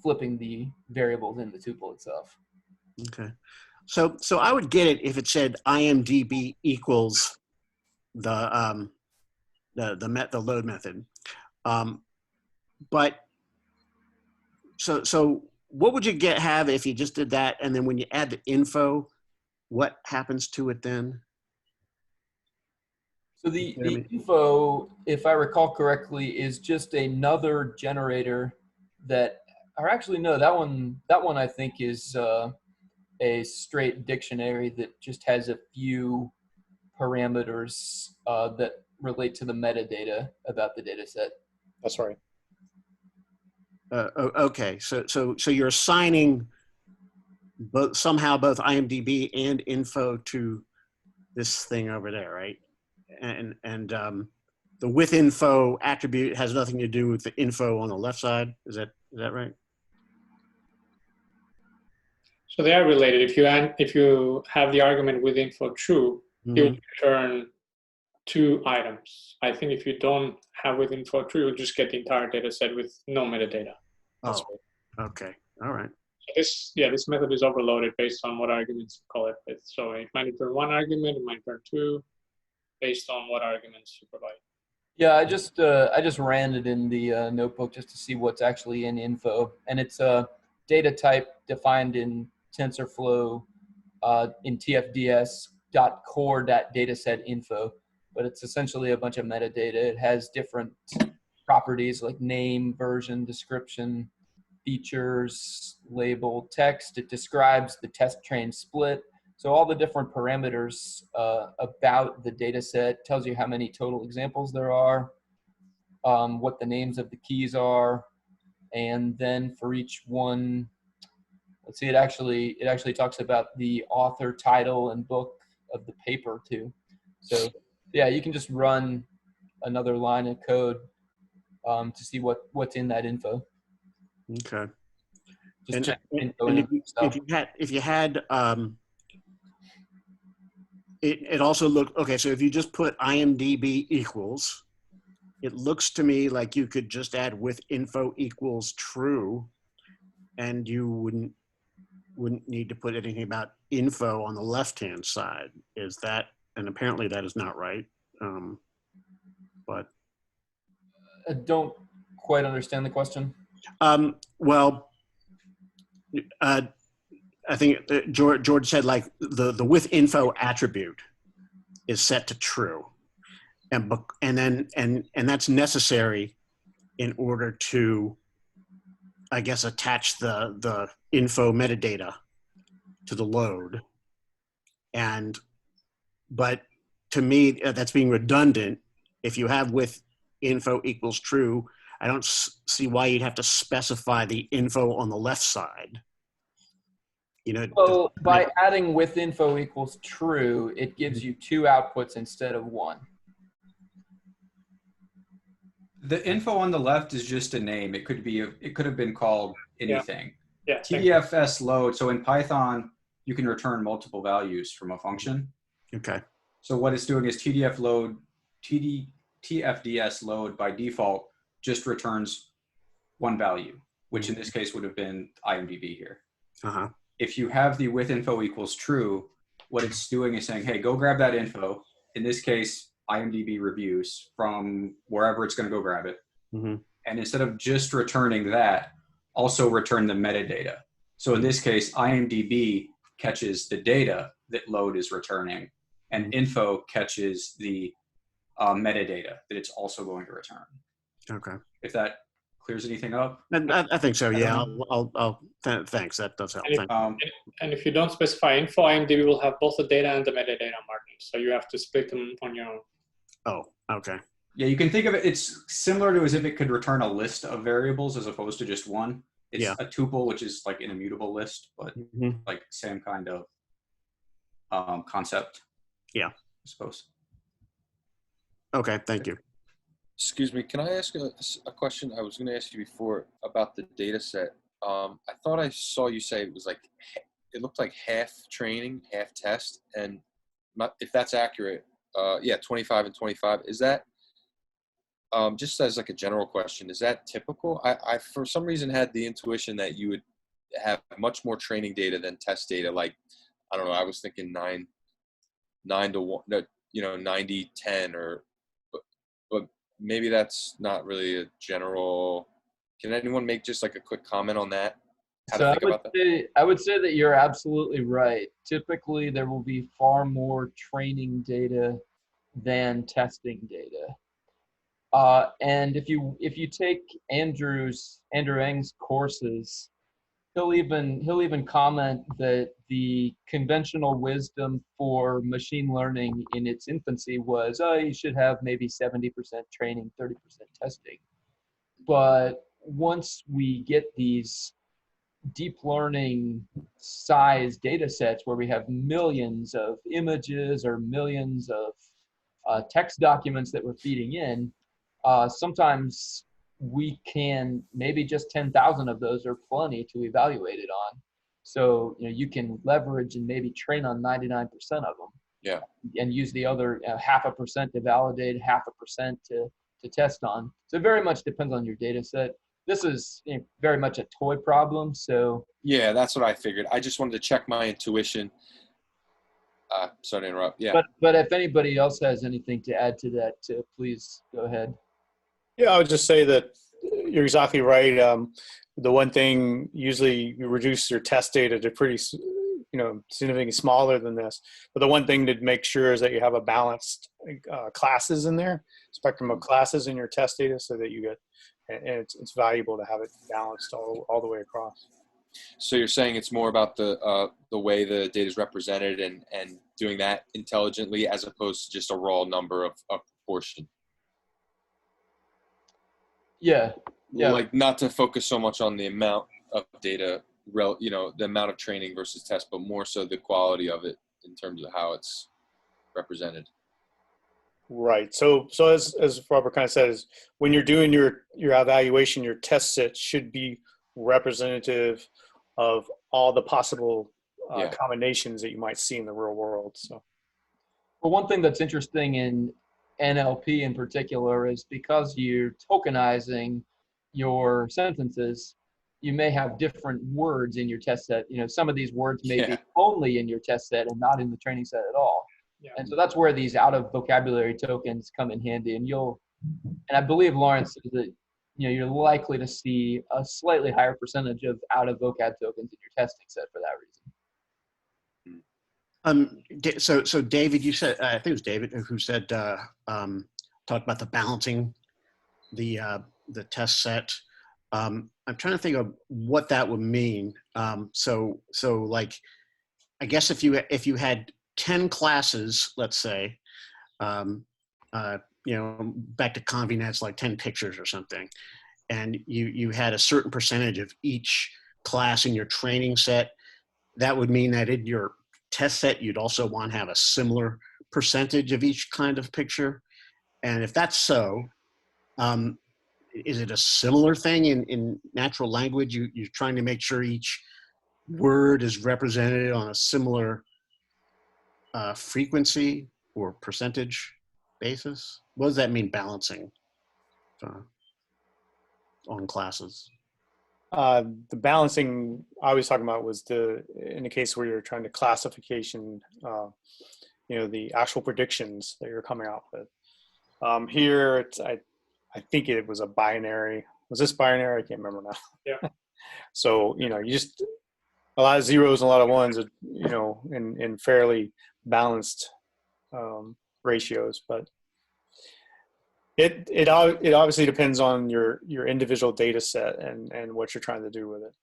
flipping the variables in the tuple itself. Okay. So I would get it if it said IMDb equals the load method. But so what would you have if you just did that, and then when you add the info, what happens to it then? So the info, if I recall correctly, is just another generator that, or actually no, that one I think is a straight dictionary that just has a few parameters that relate to the metadata about the data set. That's right. Okay, so you're assigning somehow both IMDb and info to this thing over there, right? the with info attribute has nothing to do with the info on the left side. Is that right? So they are related. If you have the argument with info true, it will return 2 items. I think if you don't have with info true, you'll just get the entire data set with no metadata. Oh, okay. All right. So this method is overloaded based on what arguments you call it with. So it might return 1 argument, it might return 2, based on what arguments you provide. Yeah, I just ran it in the notebook just to see what's actually in info, and it's a data type defined in TensorFlow in tfds.core.dataset.info, but it's essentially a bunch of metadata. It has different properties like name, version, description, features, label, text. It describes the test train split. So all the different parameters about the data set, tells you how many total examples there are, what the names of the keys are, and then for each one, let's see, it actually talks about the author, title, and book of the paper too. So yeah, you can just run another line of code to see what's in that info. Okay. Just And, check and, info and in if you had it also looked, okay, so if you just put IMDb equals, it looks to me like you could just add with info equals true, and you wouldn't need to put anything about info on the left-hand side. Is that, and apparently that is not right, but. I don't quite understand the question. Well, I think George said like the with info attribute is set to true, and that's necessary in order to, I guess, attach the info metadata to the load. But to me, that's being redundant. If you have with info equals true, I don't see why you'd have to specify the info on the left side. You know, well, by adding with info equals true, it gives you 2 outputs instead of 1. The info on the left is just a name. It could have been called anything. Yeah. TDFS load. So in Python, you can return multiple values from a function. Okay. So what it's doing is TFDS load by default just returns 1 value, which in this case would have been IMDb here. Uh-huh. If you have the with info equals true, what it's doing is saying, hey, go grab that info. In this case, IMDb reviews from wherever it's going to go grab it. Mm-hmm. And instead of just returning that, also return the metadata. So in this case, IMDb catches the data that load is returning, and info catches the metadata that it's also going to return. Okay. If that clears anything up? I think so. Yeah. Thanks. That does help. And if you don't specify info, IMDb will have both the data and the metadata margins. So you have to split them on your own. Oh, okay. Yeah, you can think of it, it's similar to as if it could return a list of variables as opposed to just one. It's a tuple, which is like an immutable list, but like same kind of concept. Yeah, I suppose. Okay, thank you. Excuse me, can I ask a question? I was going to ask you before about the data set. I thought I saw you say it was like, it looked like half training, half test. And if that's accurate, 25 and 25. Is that, just as like a general question, is that typical? I for some reason had the intuition that you would have much more training data than test data. Like, I don't know, I was thinking 9 to 1, 90, 10, but maybe that's not really a general. Can anyone make just like a quick comment on that? I would say that you're absolutely right. Typically, there will be far more training data than testing data. And if you take Andrew Ng's courses, he'll even comment that the conventional wisdom for machine learning in its infancy was, you should have maybe 70% training, 30% testing. But once we get these deep learning size data sets where we have millions of images or millions of text documents that we're feeding in, sometimes we can, maybe just 10,000 of those are plenty to evaluate it on. So, you know, you can leverage and maybe train on 99% of them. Yeah. And use the other 0.5% to validate, 0.5% to test on. So it very much depends on your data set. This is, you know, very much a toy problem. So yeah, that's what I figured. I just wanted to check my intuition. Sorry to interrupt. Yeah. But if anybody else has anything to add to that, please go ahead. Yeah, I would just say that you're exactly right. The one thing, usually you reduce your test data to pretty, you know, significantly smaller than this. But the one thing to make sure is that you have a balanced classes in there, spectrum of classes in your test data, so that you get, and it's valuable to have it balanced all the way across. So you're saying it's more about the way the data is represented and doing that intelligently, as opposed to just a raw number of proportion. Yeah. Yeah. Like, not to focus so much on the amount of data, you know, the amount of training versus test, but more so the quality of it in terms of how it's represented. Right. So as Robert kind of says, when you're doing your evaluation, your test set should be representative of all the possible combinations that you might see in the real world. So, well, one thing that's interesting in NLP in particular is because you're tokenizing your sentences, you may have different words in your test set. You know, some of these words may be only in your test set and not in the training set at all. Yeah. And so that's where these out of vocabulary tokens come in handy. And I believe Lawrence says that, you know, you're likely to see a slightly higher percentage of out of vocab tokens in your testing set for that reason. So David, you said, I think it was David who said, talked about the balancing the test set. I'm trying to think of what that would mean. So like, I guess if you had 10 classes, let's say, you know, back to ConvNet's like 10 pictures or something, and you had a certain percentage of each class in your training set, that would mean that in your test set, you'd also want to have a similar percentage of each kind of picture. And if that's so, is it a similar thing in natural language? You're trying to make sure each word is represented on a similar frequency or percentage basis? What does that mean, balancing on classes? The balancing I was talking about was in the case where you're trying to classification, you know, the actual predictions that you're coming out with. Here, I think it was a binary. Was this binary? I can't remember now. Yeah. So, you know, you just, a lot of zeros and a lot of ones, you know, in fairly balanced ratios, but it obviously depends on your individual data set and what you're trying to do with it.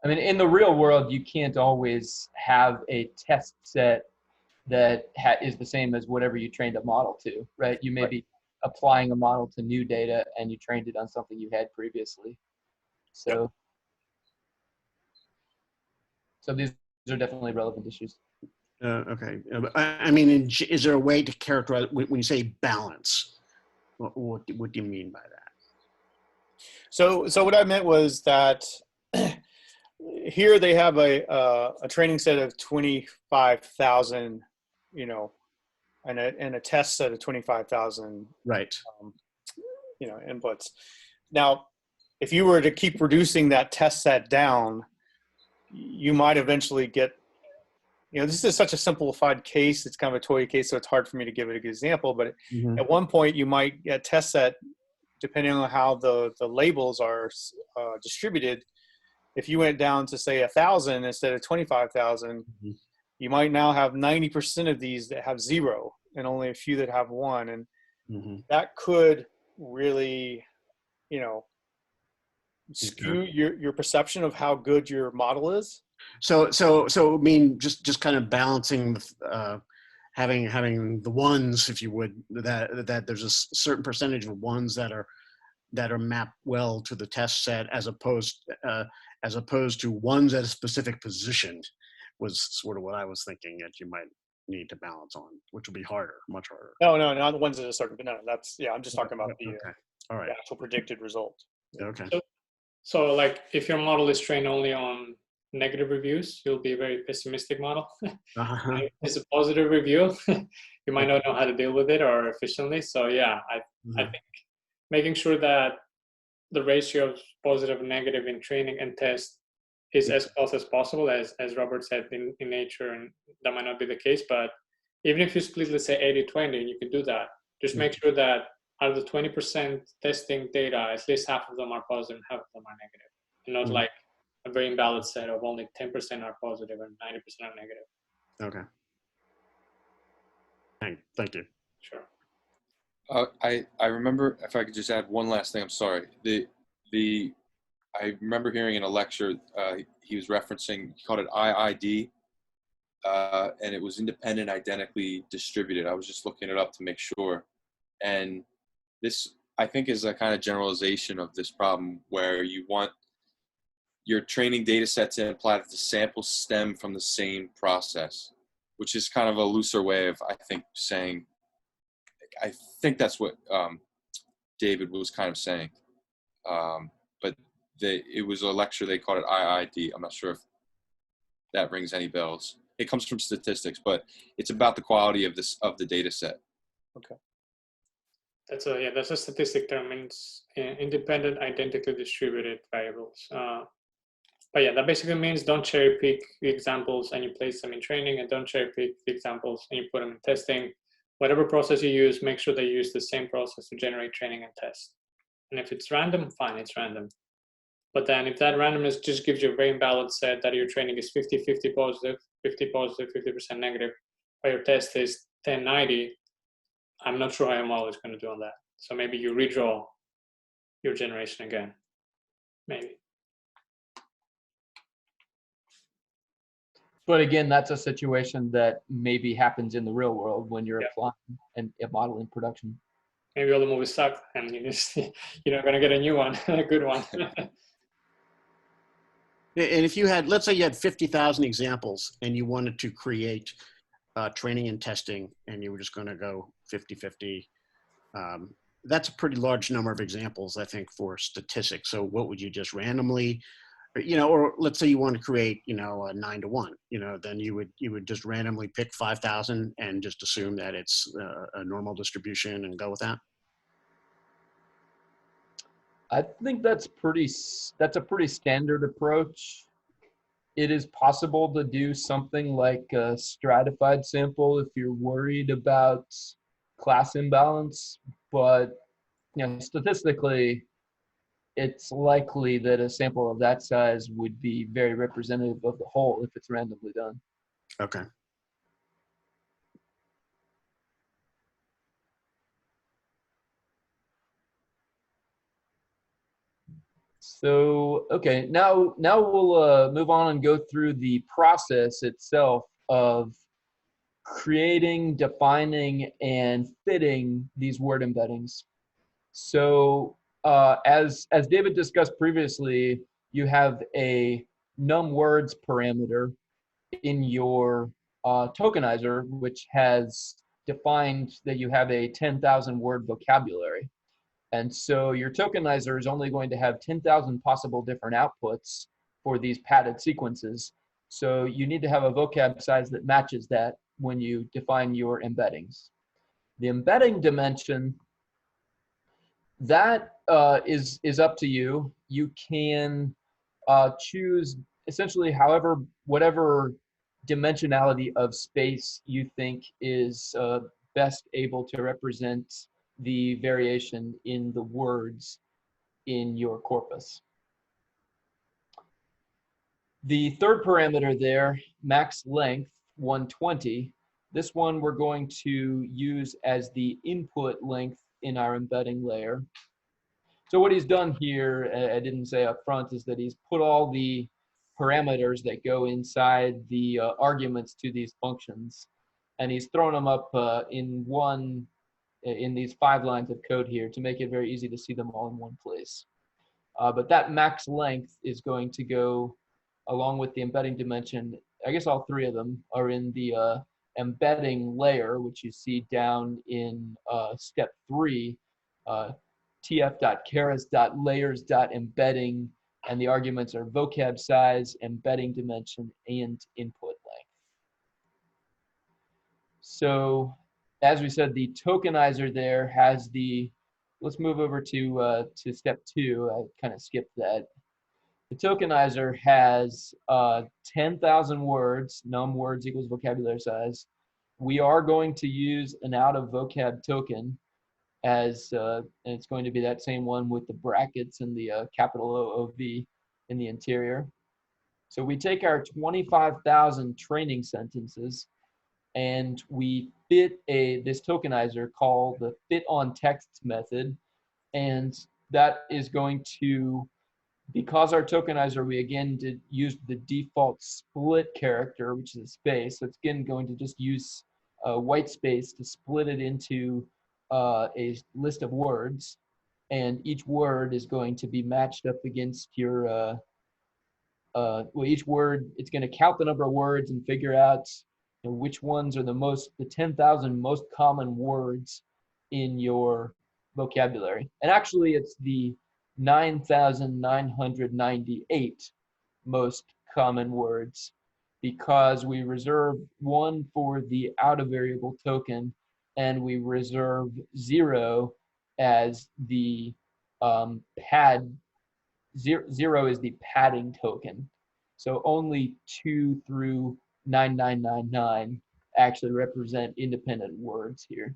I mean, in the real world, you can't always have a test set that is the same as whatever you trained a model to, right? You may be applying a model to new data and you trained it on something you had previously. So, so these are definitely relevant issues. Okay. I mean, is there a way to characterize, when you say balance, what do you mean by that? So what I meant was that here they have a training set of 25,000, you know, and a test set of 25,000, right? You know, inputs. Now, if you were to keep reducing that test set down, you might eventually get, you know, this is such a simplified case. It's kind of a toy case, so it's hard for me to give it an example. But at one point, you might get test set, depending on how the labels are distributed. If you went down to say 1,000 instead of 25,000, you might now have 90% of these that have 0 and only a few that have 1, and that could really, you know, skew your perception of how good your model is. So I mean, just kind of balancing, having the ones, if you would, that there's a certain percentage of ones that are mapped well to the test set, as opposed to ones at a specific position, was sort of what I was thinking that you might need to balance on, which will be harder, much harder. No, not the ones that are circuit. No, that's, yeah, I'm just talking about the, Okay. All the right. actual predicted result. Okay. So like if your model is trained only on negative reviews, you'll be a very pessimistic model. Uh-huh. If it's a positive review, you might not know how to deal with it or efficiently. So yeah, I think making sure that the ratio of positive and negative in training and test is as close as possible, as Robert said, in nature, and that might not be the case, but even if you split, let's say 80-20, and you can do that, just make sure that out of the 20% testing data, at least half of them are positive and half of them are negative, and not like a very imbalanced set of only 10% are positive and 90% are negative. Okay. Thank you. Sure. I remember, if I could just add one last thing, I'm sorry. I remember hearing in a lecture, he was referencing, he called it IID, and it was independent, identically distributed. I was just looking it up to make sure. And this, I think, is a kind of generalization of this problem where you want your training data set to imply that the samples stem from the same process, which is kind of a looser way of, I think, saying, I think that's what David was kind of saying. But it was a lecture, they called it IID. I'm not sure if that rings any bells. It comes from statistics, but it's about the quality of the data set. Okay. That's a statistic term, means independent, identically distributed variables. But yeah, that basically means don't cherry pick the examples and you place them in training, and don't cherry pick the examples and you put them in testing. Whatever process you use, make sure they use the same process to generate training and test. And if it's random, fine, it's random. But then if that randomness just gives you a very imbalanced set that your training is 50-50 positive, 50 positive, 50% negative, but your test is 10-90, I'm not sure how your model is going to do on that. So maybe you redraw your generation again, maybe. But again, that's a situation that maybe happens in the real world when you're applying a model in production. Maybe all the movies suck and you're not going to get a new one, a good one. And if you had, let's say you had 50,000 examples and you wanted to create training and testing, and you were just going to go 50-50, that's a pretty large number of examples, I think, for statistics. So what would you just randomly, or let's say you want to create, a 9-to-1, then you would just randomly pick 5,000 and just assume that it's a normal distribution and go with that? I think that's a pretty standard approach. It is possible to do something like a stratified sample if you're worried about class imbalance, but statistically, it's likely that a sample of that size would be very representative of the whole if it's randomly done. Okay. So, okay, now we'll move on and go through the process itself of creating, defining, and fitting these word embeddings. So, as David discussed previously, you have a numWords parameter in your tokenizer, which has defined that you have a 10,000 word vocabulary. And so your tokenizer is only going to have 10,000 possible different outputs for these padded sequences. So you need to have a vocab size that matches that when you define your embeddings. The embedding dimension, that is up to you. You can choose essentially whatever dimensionality of space you think is best able to represent the variation in the words in your corpus. The third parameter there, max length, 120, this one we're going to use as the input length in our embedding layer. So what he's done here, I didn't say up front, is that he's put all the parameters that go inside the arguments to these functions, and he's thrown them up in these 5 lines of code here to make it very easy to see them all in one place. But that max length is going to go along with the embedding dimension. I guess all 3 of them are in the embedding layer, which you see down in step 3, tf.keras.layers.embedding, and the arguments are vocab size, embedding dimension, and input length. So as we said, the tokenizer there has the, let's move over to step 2. I kind of skipped that. The tokenizer has 10,000 words, num words equals vocabulary size. We are going to use an out of vocab token as, and it's going to be that same one with the brackets and the capital OOV in the interior. So we take our 25,000 training sentences and we fit this tokenizer called the fit on text method, and that is going to, because our tokenizer, we again did use the default split character, which is a space. So it's again going to just use white space to split it into a list of words, and each word is going to be matched up against your well, each word, it's going to count the number of words and figure out which ones are the 10,000 most common words in your vocabulary. And actually, it's the 9,998 most common words, because we reserve 1 for the out of variable token, and we reserve 0 as the pad. 0 is the padding token. So only 2 through 9999 actually represent independent words here.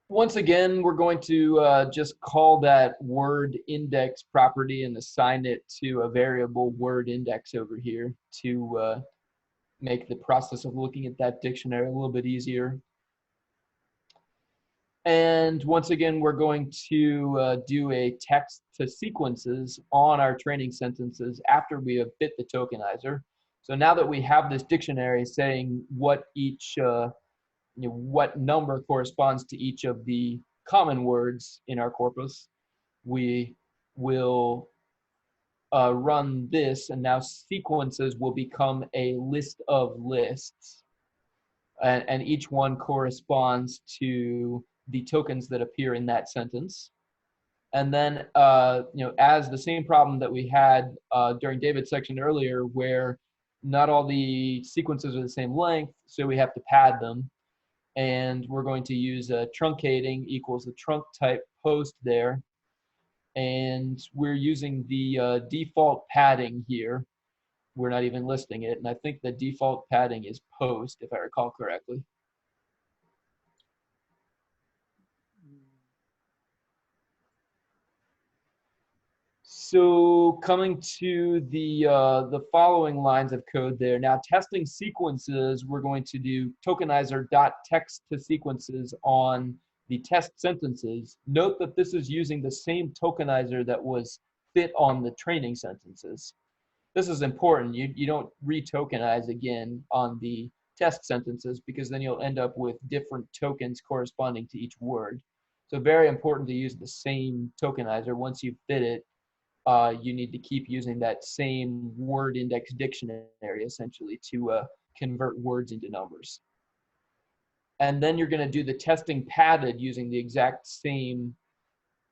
Once again, we're going to just call that word index property and assign it to a variable word index over here to make the process of looking at that dictionary a little bit easier. And once again, we're going to do a text to sequences on our training sentences after we have fit the tokenizer. So now that we have this dictionary saying what each, what number corresponds to each of the common words in our corpus, we will run this, and now sequences will become a list of lists. And each one corresponds to the tokens that appear in that sentence. And then, as the same problem that we had during David's section earlier, where not all the sequences are the same length, so we have to pad them. And we're going to use truncating equals the trunk type post there. And we're using the default padding here. We're not even listing it. And I think the default padding is post, if I recall correctly. So coming to the following lines of code there. Now testing sequences, we're going to do tokenizer.text to sequences on the test sentences. Note that this is using the same tokenizer that was fit on the training sentences. This is important. You don't re-tokenize again on the test sentences, because then you'll end up with different tokens corresponding to each word. So very important to use the same tokenizer. Once you fit it, you need to keep using that same word index dictionary essentially to convert words into numbers. And then you're going to do the testing padded using the exact same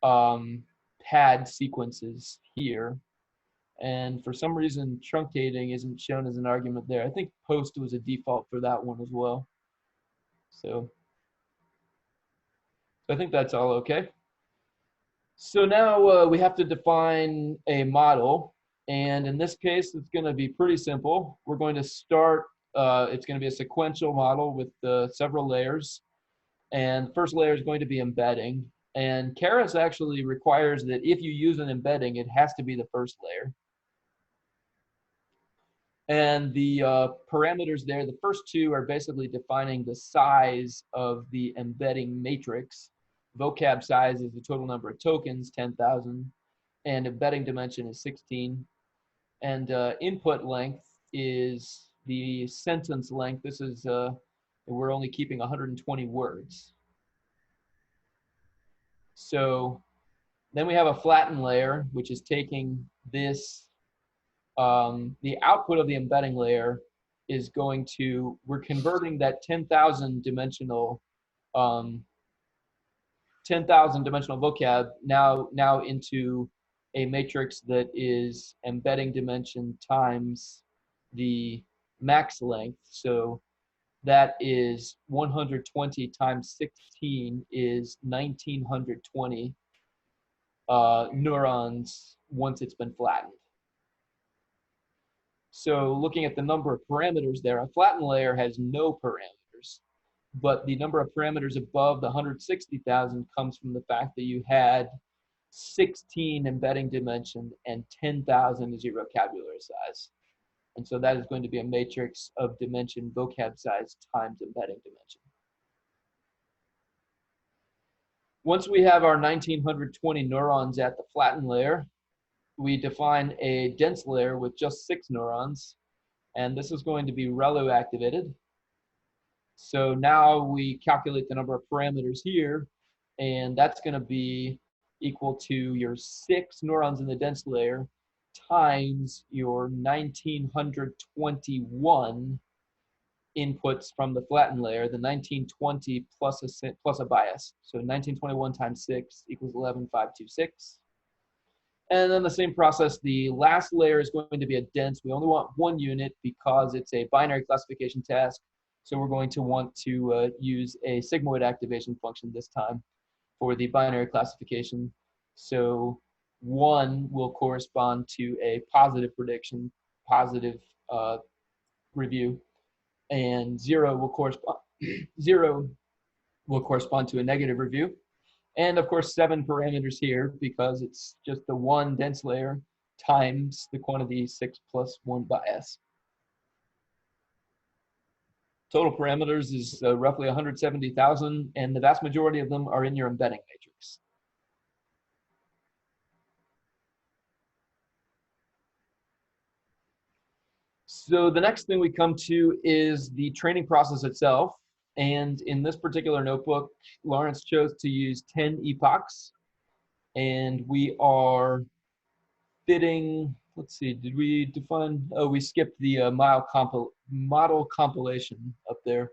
pad sequences here. And for some reason, truncating isn't shown as an argument there. I think post was a default for that one as well. So I think that's all okay. So now we have to define a model. And in this case, it's going to be pretty simple. We're going to start, it's going to be a sequential model with several layers. And the first layer is going to be embedding. And Keras actually requires that if you use an embedding, it has to be the first layer. And the parameters there, the first two are basically defining the size of the embedding matrix. Vocab size is the total number of tokens, 10,000, and embedding dimension is 16. And input length is the sentence length. This is, we're only keeping 120 words. So then we have a flatten layer, which is taking this the output of the embedding layer is going to, we're converting that 10,000 dimensional vocab now into a matrix that is embedding dimension times the max length. So that is 120 times 16 is 1920 neurons once it's been flattened. So looking at the number of parameters there, a flattened layer has no parameters, but the number of parameters above the 160,000 comes from the fact that you had 16 embedding dimension and 10,000 is your vocabulary size. And so that is going to be a matrix of dimension vocab size times embedding dimension. Once we have our 1920 neurons at the flattened layer, we define a dense layer with just 6 neurons, and this is going to be ReLU activated. So now we calculate the number of parameters here, and that's going to be equal to your 6 neurons in the dense layer times your 1921 inputs from the flattened layer, the 1920 plus a bias. So 1921 times 6 equals 11,526. And then the same process, the last layer is going to be a dense. We only want 1 unit because it's a binary classification task. So we're going to want to use a sigmoid activation function this time for the binary classification. So 1 will correspond to a positive prediction, positive review, and 0 will correspond to a negative review. And of course, 7 parameters here because it's just the 1 dense layer times the quantity 6 plus 1 bias. Total parameters is roughly 170,000, and the vast majority of them are in your embedding matrix. So the next thing we come to is the training process itself. And in this particular notebook, Lawrence chose to use 10 epochs. And we are fitting, let's see, did we define, oh, we skipped the model compilation up there,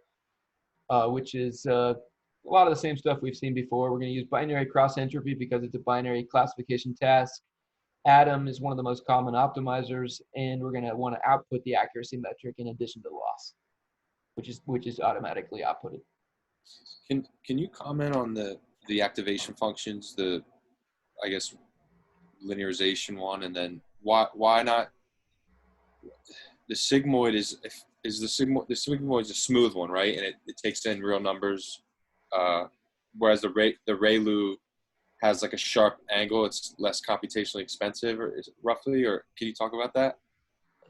which is a lot of the same stuff we've seen before. We're going to use binary cross entropy because it's a binary classification task. Atom is one of the most common optimizers, and we're going to want to output the accuracy metric in addition to loss, which is automatically outputted. Can you comment on the activation functions, the, I guess, linearization one, and then why not the sigmoid is the sigmoid is a smooth one, right? And it takes in real numbers, whereas the ReLU has like a sharp angle. It's less computationally expensive, or is it roughly, or can you talk about that?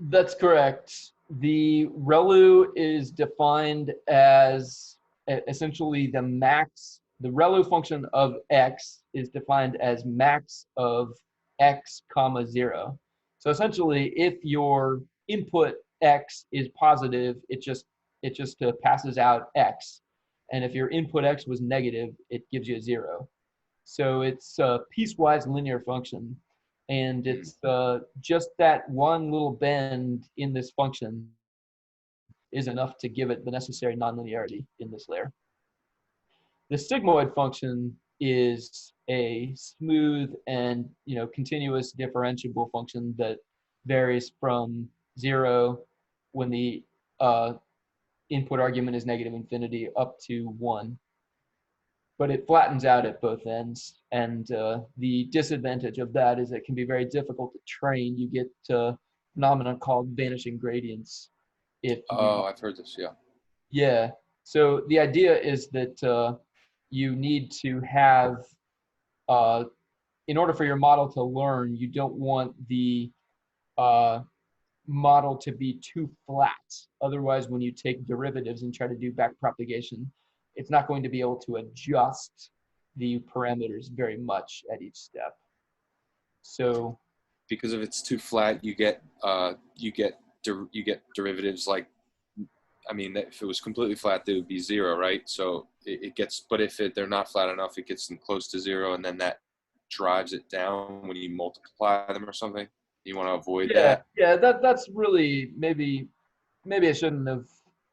That's correct. The ReLU is defined as essentially the max. The ReLU function of x is defined as max of x comma 0. So essentially, if your input x is positive, it just passes out x, and if your input x was negative, it gives you a 0. So it's a piecewise linear function, and it's just that one little bend in this function is enough to give it the necessary nonlinearity in this layer. The sigmoid function is a smooth and continuous differentiable function that varies from 0 when the input argument is negative infinity up to 1. But it flattens out at both ends, and the disadvantage of that is it can be very difficult to train. You get a phenomenon called vanishing gradients. I've heard this, yeah. Yeah, so the idea is that you need to have, in order for your model to learn, you don't want the model to be too flat. Otherwise, when you take derivatives and try to do backpropagation, it's not going to be able to adjust the parameters very much at each step. So, because if it's too flat, you get derivatives like, I mean, if it was completely flat, they would be 0, right? So it gets, but if they're not flat enough, it gets them close to 0, and then that drives it down when you multiply them or something. You want to avoid Yeah, that? yeah, that's really maybe I shouldn't have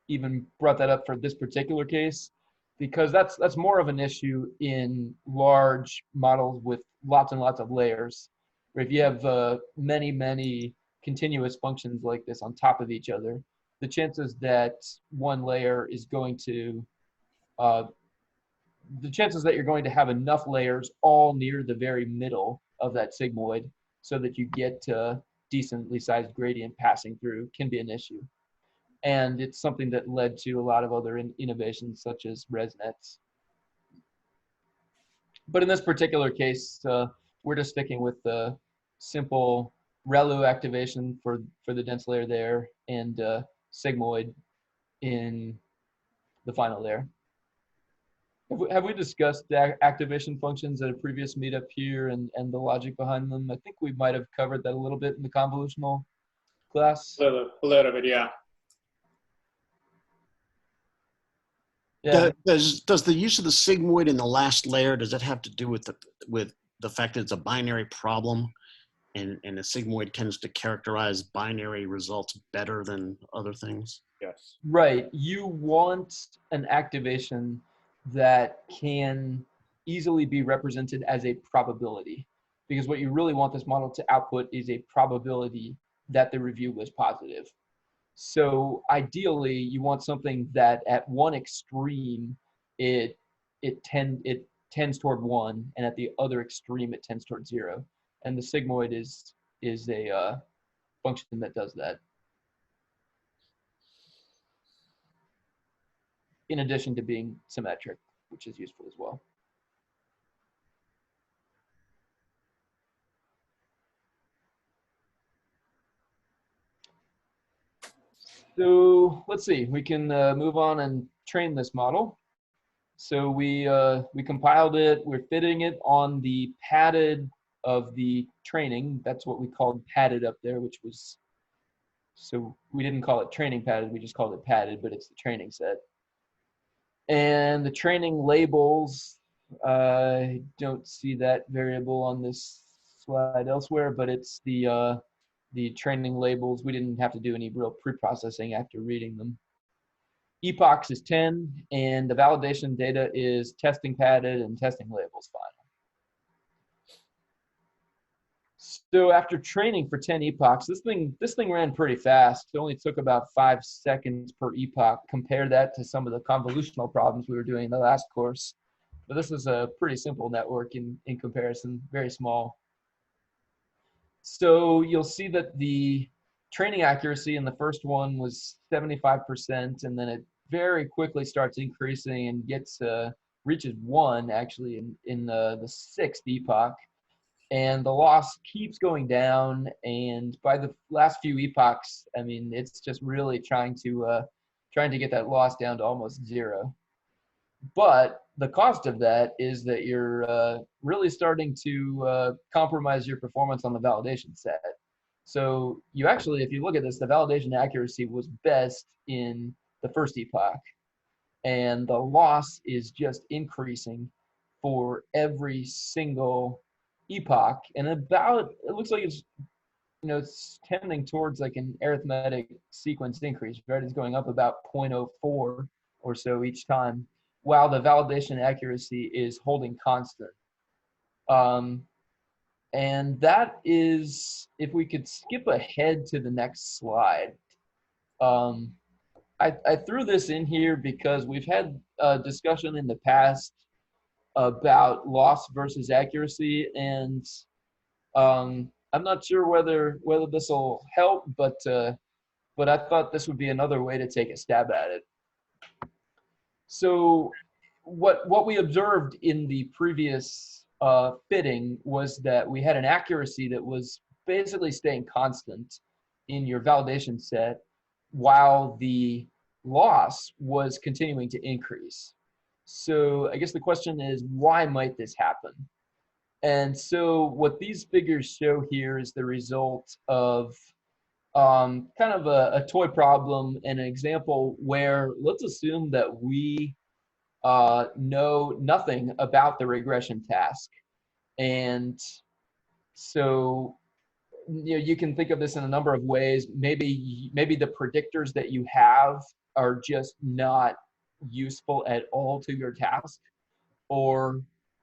even brought that up for this particular case, because that's more of an issue in large models with lots and lots of layers. Where if you have many continuous functions like this on top of each other, the chances that one layer is going to the chances that you're going to have enough layers all near the very middle of that sigmoid so that you get decently sized gradient passing through can be an issue. And it's something that led to a lot of other innovations such as ResNets. But in this particular case, we're just sticking with the simple ReLU activation for the dense layer there and sigmoid in the final layer. Have we discussed activation functions at a previous meetup here and the logic behind them? I think we might have covered that a little bit in the convolutional class. A little bit, yeah. Yeah. Does the use of the sigmoid in the last layer, does that have to do with the fact that it's a binary problem, and the sigmoid tends to characterize binary results better than other things? Yes. Right. You want an activation that can easily be represented as a probability, because what you really want this model to output is a probability that the review was positive. So ideally, you want something that at one extreme it tends toward 1, and at the other extreme it tends toward 0. And the sigmoid is a function that does that. In addition to being symmetric, which is useful as well. So let's see, we can move on and train this model. So we compiled it, we're fitting it on the padded of the training. That's what we called padded up there, which was, so we didn't call it training padded, we just called it padded, but it's the training set. And the training labels, I don't see that variable on this slide elsewhere, but it's the training labels. We didn't have to do any real pre-processing after reading them. Epochs is 10, and the validation data is testing padded and testing labels final. So after training for 10 epochs, this thing ran pretty fast. It only took about 5 seconds per epoch. Compare that to some of the convolutional problems we were doing in the last course. But this is a pretty simple network in comparison, very small. So you'll see that the training accuracy in the first one was 75%, and then it very quickly starts increasing and reaches 1 actually in the 6th epoch. And the loss keeps going down, and by the last few epochs, I mean, it's just really trying to get that loss down to almost 0. But the cost of that is that you're really starting to compromise your performance on the validation set. So you actually, if you look at this, the validation accuracy was best in the first epoch, and the loss is just increasing for every single epoch, and it looks like it's, it's tending towards like an arithmetic sequence increase, right? It's going up about 0.04 or so each time, while the validation accuracy is holding constant. And that is, if we could skip ahead to the next slide. I threw this in here because we've had a discussion in the past about loss versus accuracy, and I'm not sure whether this will help, but I thought this would be another way to take a stab at it. So what we observed in the previous fitting was that we had an accuracy that was basically staying constant in your validation set, while the loss was continuing to increase. So I guess the question is, why might this happen? And so what these figures show here is the result of kind of a toy problem, and an example where let's assume that we know nothing about the regression task. And so you can think of this in a number of ways. Maybe the predictors that you have are just not useful at all to your task, or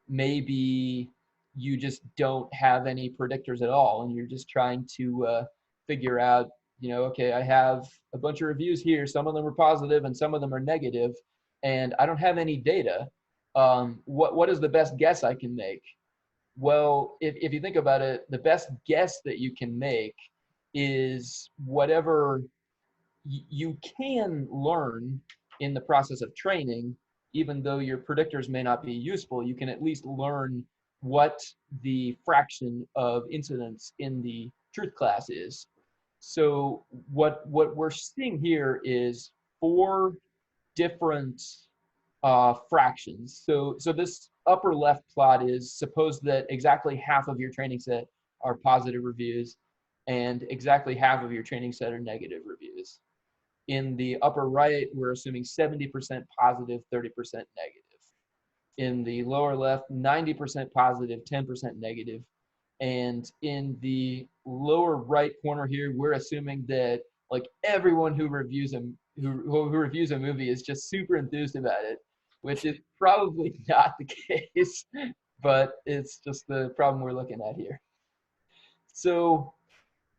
maybe you just don't have any predictors at all, and you're just trying to figure out, okay, I have a bunch of reviews here. Some of them are positive and some of them are negative, and I don't have any data. What is the best guess I can make? Well, if you think about it, the best guess that you can make is whatever you can learn in the process of training. Even though your predictors may not be useful, you can at least learn what the fraction of incidents in the truth class is. So what we're seeing here is 4 different fractions. So this upper left plot is, suppose that exactly half of your training set are positive reviews and exactly half of your training set are negative reviews. In the upper right, we're assuming 70% positive, 30% negative. In the lower left, 90% positive, 10% negative. And in the lower right corner here, we're assuming that like everyone who reviews a movie is just super enthused about it, which is probably not the case, but it's just the problem we're looking at here. So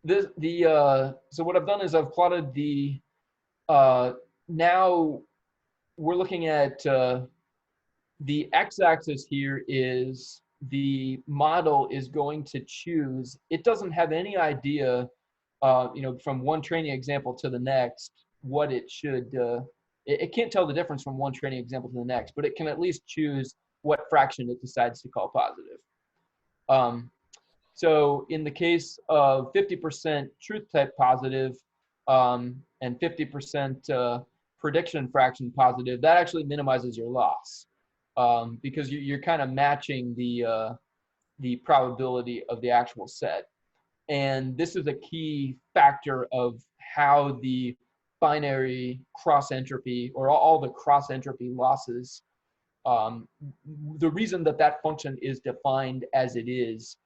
so what I've done is I've plotted the now we're looking at the x-axis here is the model is going to choose. It doesn't have any idea, from one training example to the next, what it should. It can't tell the difference from one training example to the next, but it can at least choose what fraction it decides to call positive. So in the case of 50% truth type positive and 50% prediction fraction positive, that actually minimizes your loss because you're kind of matching the probability of the actual set. And this is a key factor of how the binary cross entropy or all the cross entropy losses, the reason that function is defined as it is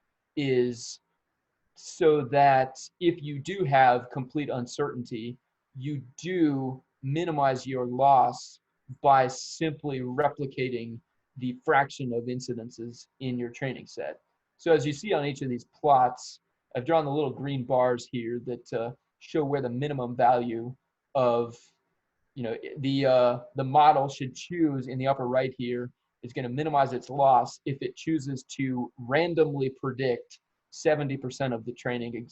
so that if you do have complete uncertainty, you do minimize your loss by simply replicating the fraction of incidences in your training set. So as you see on each of these plots, I've drawn the little green bars here that show where the minimum value of the model should choose in the upper right here is going to minimize its loss if it chooses to randomly predict 70% of the training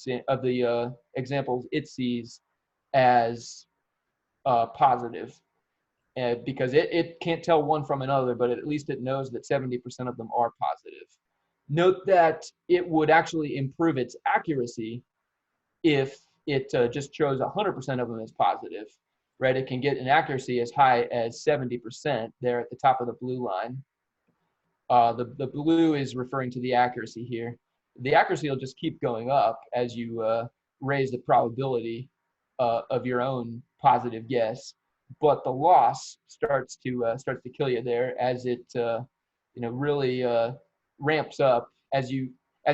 examples it sees as positive, because it can't tell one from another, but at least it knows that 70% of them are positive. Note that it would actually improve its accuracy if it just chose 100% of them as positive, right? It can get an accuracy as high as 70% there at the top of the blue line. The blue is referring to the accuracy here. The accuracy will just keep going up as you raise the probability of your own positive guess, but the loss starts to kill you there as it really ramps up as you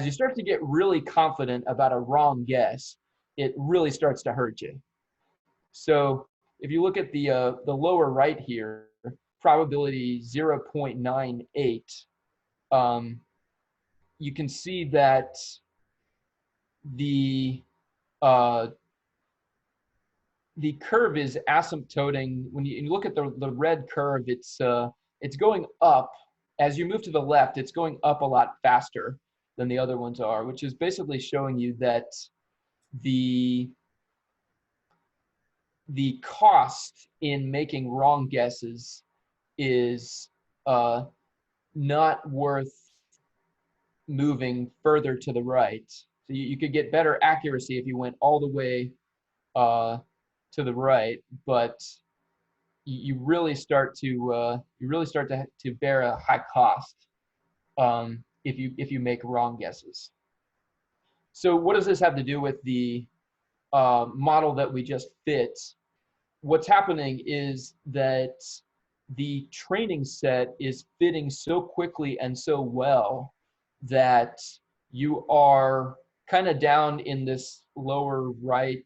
start to get really confident about a wrong guess. It really starts to hurt you. So if you look at the lower right here, probability 0.98. You can see that the curve is asymptoting. When you look at the red curve, it's going up. As you move to the left, it's going up a lot faster than the other ones are, which is basically showing you that the cost in making wrong guesses is not worth moving further to the right. So you could get better accuracy if you went all the way to the right, but you really start to bear a high cost if you make wrong guesses. So what does this have to do with the model that we just fit? What's happening is that the training set is fitting so quickly and so well that you are kind of down in this lower right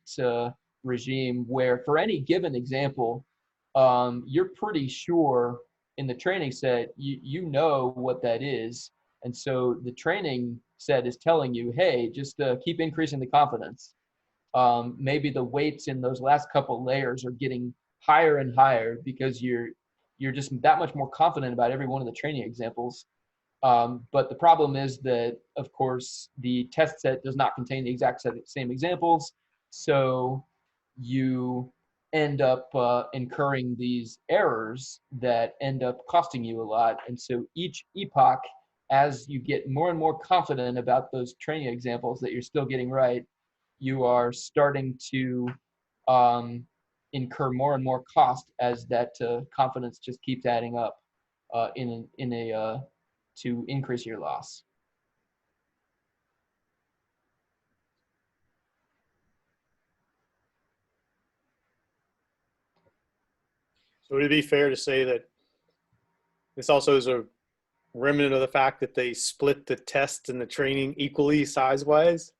regime where for any given example, you're pretty sure in the training set, you know what that is. And so the training set is telling you, hey, just keep increasing the confidence. Maybe the weights in those last couple layers are getting higher and higher because you're just that much more confident about every one of the training examples. But the problem is that, of course, the test set does not contain the exact same examples. So you end up incurring these errors that end up costing you a lot. And so each epoch, as you get more and more confident about those training examples that you're still getting right, you are starting to incur more and more cost as that confidence just keeps adding up to increase your loss. So would it be fair to say that this also is a remnant of the fact that they split the test and the training equally size-wise?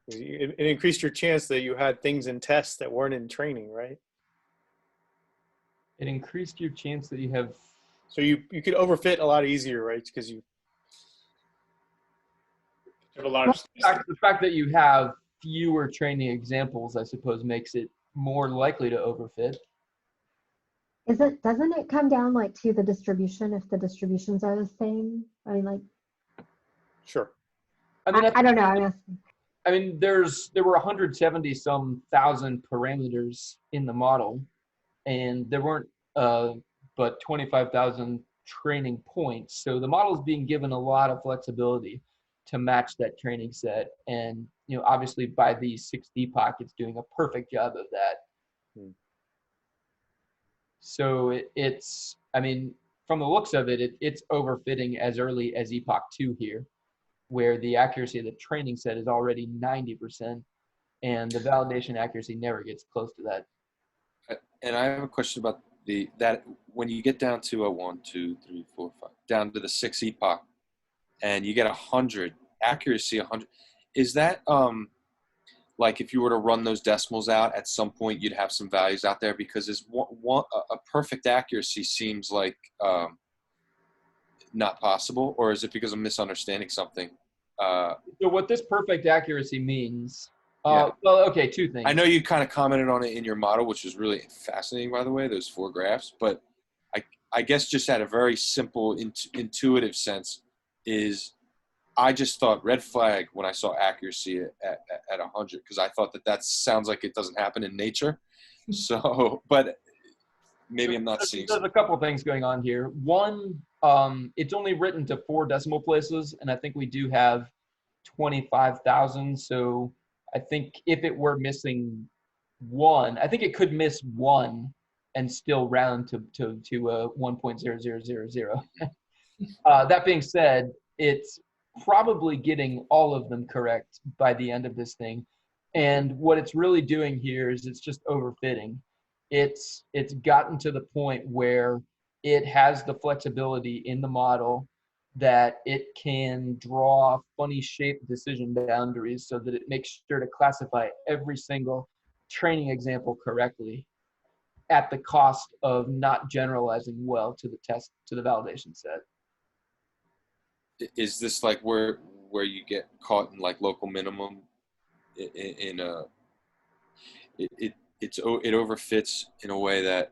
It increased your chance that you had things in tests that weren't in training, right? It increased your chance that you have. So you could overfit a lot easier, right? Because you have a large. The fact that you have fewer training examples, I suppose, makes it more likely to overfit. Doesn't it come down like to the distribution if the distributions are the same? I mean, like. Sure. I don't know. I mean, there were 170 some thousand parameters in the model, and there weren't but 25,000 training points. So the model is being given a lot of flexibility to match that training set. And, you know, obviously by the 6th epoch, it's doing a perfect job of that. So it's, I mean, from the looks of it, it's overfitting as early as epoch 2 here, where the accuracy of the training set is already 90%, and the validation accuracy never gets close to that. And I have a question about that when you get down to a 1, 2, 3, 4, 5, down to the 6th epoch, and you get 100 accuracy, 100. Is that like if you were to run those decimals out at some point, you'd have some values out there? Because a perfect accuracy seems like not possible, or is it because I'm misunderstanding something? So what this perfect accuracy means. Yeah. Well, okay, 2 things. I know you kind of commented on it in your model, which was really fascinating, by the way, those 4 graphs. But I guess just at a very simple, intuitive sense is I just thought red flag when I saw accuracy at 100, because I thought that sounds like it doesn't happen in nature. So, but maybe I'm not seeing. There's a couple of things going on here. One, it's only written to 4 decimal places, and I think we do have 25,000. So I think if it were missing 1, I think it could miss 1 and still round to 1.0000. That being said, it's probably getting all of them correct by the end of this thing. And what it's really doing here is it's just overfitting. It's gotten to the point where it has the flexibility in the model that it can draw funny shaped decision boundaries so that it makes sure to classify every single training example correctly at the cost of not generalizing well to the test, to the validation set. Is this like where you get caught in like local minimum it overfits in a way that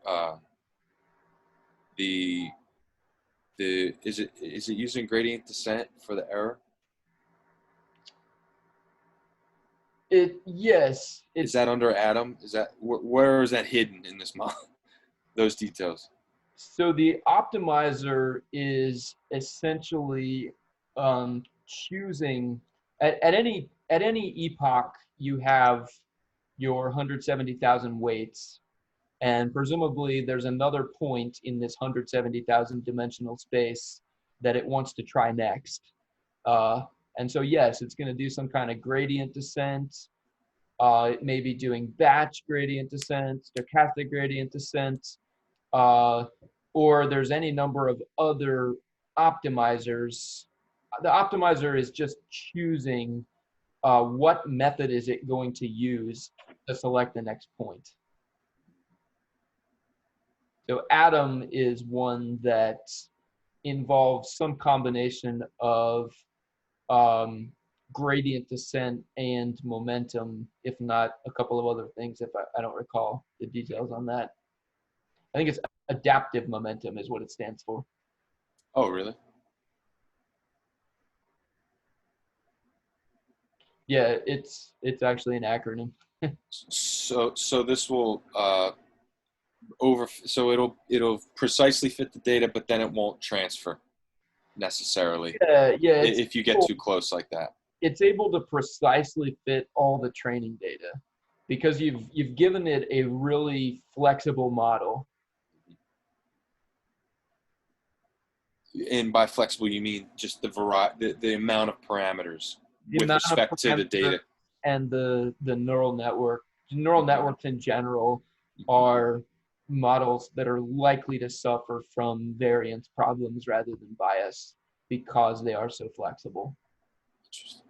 is it using gradient descent for the error? Yes. Is that under Atom? Is that where is that hidden in this model? Those details. So the optimizer is essentially choosing at any epoch you have your 170,000 weights, and presumably there's another point in this 170,000 dimensional space that it wants to try next. And so yes, it's going to do some kind of gradient descent. It may be doing batch gradient descent, stochastic gradient descent, or there's any number of other optimizers. The optimizer is just choosing what method is it going to use to select the next point. So Atom is one that involves some combination of gradient descent and momentum, if not a couple of other things, if I don't recall the details on that. I think it's adaptive momentum is what it stands for. Oh, really? Yeah, it's actually an acronym. So this will so it'll precisely fit the data, but then it won't transfer necessarily Yeah, if you get too close like that. It's able to precisely fit all the training data because you've given it a really flexible model. And by flexible, you mean just the variety, the amount of parameters with respect to the data. And the neural network. Neural networks in general are models that are likely to suffer from variance problems rather than bias because they are so flexible.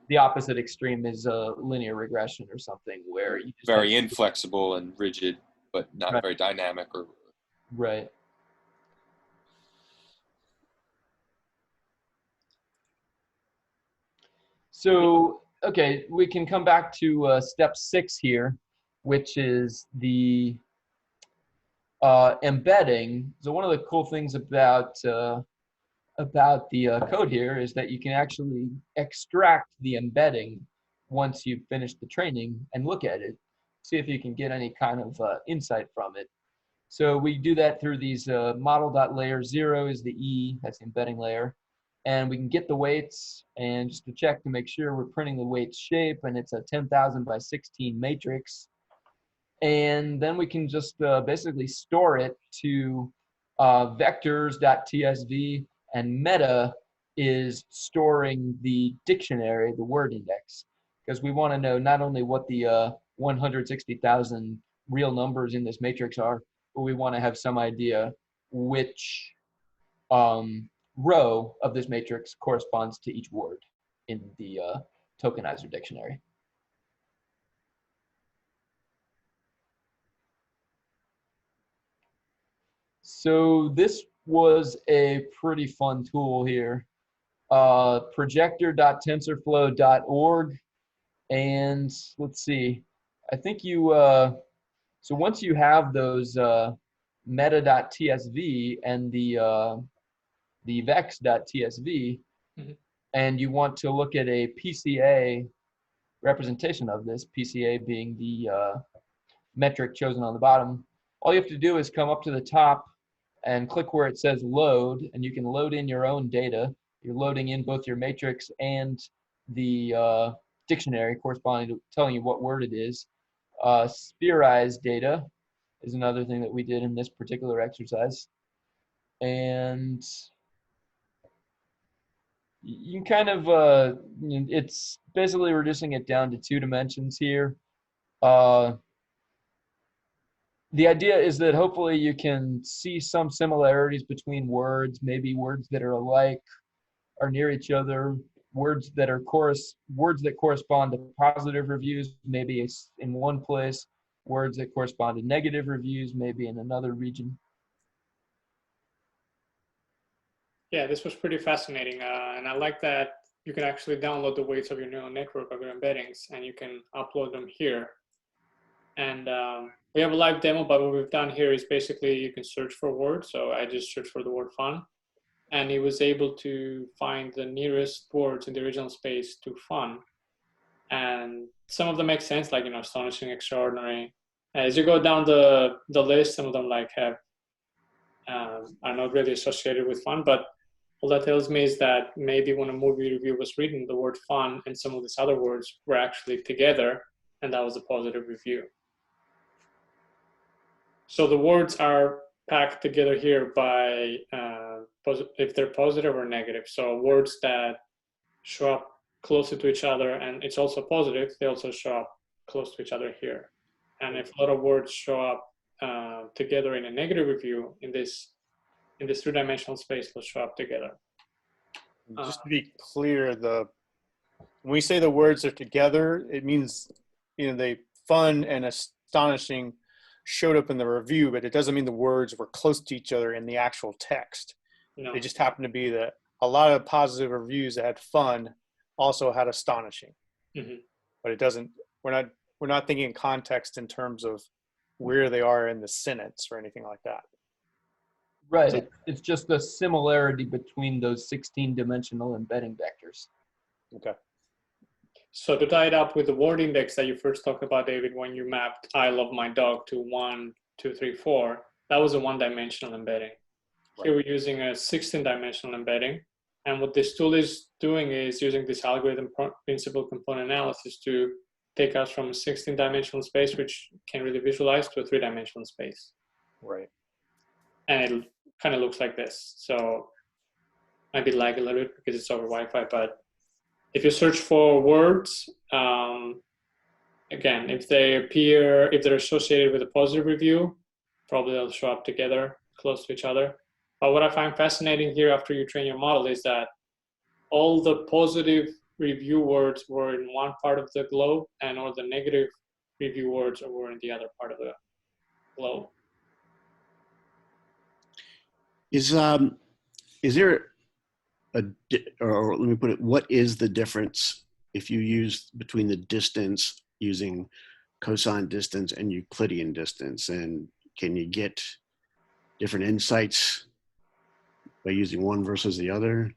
The opposite extreme is a linear regression or something where you just very inflexible and rigid, but not right. very dynamic or right. So, okay, we can come back to step 6 here, which is the embedding. So one of the cool things about the code here is that you can actually extract the embedding once you've finished the training and look at it, see if you can get any kind of insight from it. So we do that through these model.layer 0 is the E, that's the embedding layer. And we can get the weights and just to check to make sure we're printing the weights shape and it's a 10,000 by 16 matrix. And then we can just basically store it to vectors.tsv, and meta is storing the dictionary, the word index, because we want to know not only what the 160,000 real numbers in this matrix are, but we want to have some idea which row of this matrix corresponds to each word in the tokenizer dictionary. So this was a pretty fun tool here. Projector.tensorflow.org. And let's see, I think you, so once you have those meta.tsv and the vex.tsv, and you want to look at a PCA representation of this, PCA being the metric chosen on the bottom, all you have to do is come up to the top and click where it says load, and you can load in your own data. You're loading in both your matrix and the dictionary corresponding to telling you what word it is. Spherized data is another thing that we did in this particular exercise. And you kind of, it's basically reducing it down to 2 dimensions here. The idea is that hopefully you can see some similarities between words, maybe words that are alike are near each other, words that correspond to positive reviews, maybe in one place, words that correspond to negative reviews, maybe in another region. Yeah, this was pretty fascinating. And I like that you can actually download the weights of your neural network, of your embeddings, and you can upload them here. And we have a live demo, but what we've done here is basically you can search for words. So I just searched for the word fun, and he was able to find the nearest words in the original space to fun. And some of them make sense, like, astonishing, extraordinary. As you go down the list, some of them like have are not really associated with fun, but all that tells me is that maybe when a movie review was written, the word fun and some of these other words were actually together, and that was a positive review. So the words are packed together here by if they're positive or negative. So words that show up closer to each other, and it's also positive, they also show up close to each other here. And if a lot of words show up together in a negative review in this 3-dimensional space, they'll show up together. Just to be clear, when we say the words are together, it means, they fun and astonishing showed up in the review, but it doesn't mean the words were close to each other in the actual text. No. They just happen to be that a lot of positive reviews that had fun also had astonishing. Mm-hmm. But it doesn't, we're not thinking in context in terms of where they are in the sentence or anything like that. Right. So- It's just the similarity between those 16-dimensional embedding vectors. Okay. So to tie it up with the word index that you first talked about, David, when you mapped "I love my dog" to 1, 2, 3, 4, that was a one-dimensional embedding. Right. Here we're using a 16-dimensional embedding. And what this tool is doing is using this algorithm principal component analysis to take us from a 16-dimensional space, which can really visualize, to a 3-dimensional space. Right. And it kind of looks like this. So might be lag a little bit because it's over Wi-Fi, but if you search for words, again, if they're associated with a positive review, probably they'll show up together, close to each other. But what I find fascinating here after you train your model is that all the positive review words were in one part of the globe, and all the negative review words were in the other part of the globe. Is there or let me put it, what is the difference if you use between the distance using cosine distance and Euclidean distance? And can you get different insights by using one versus the other?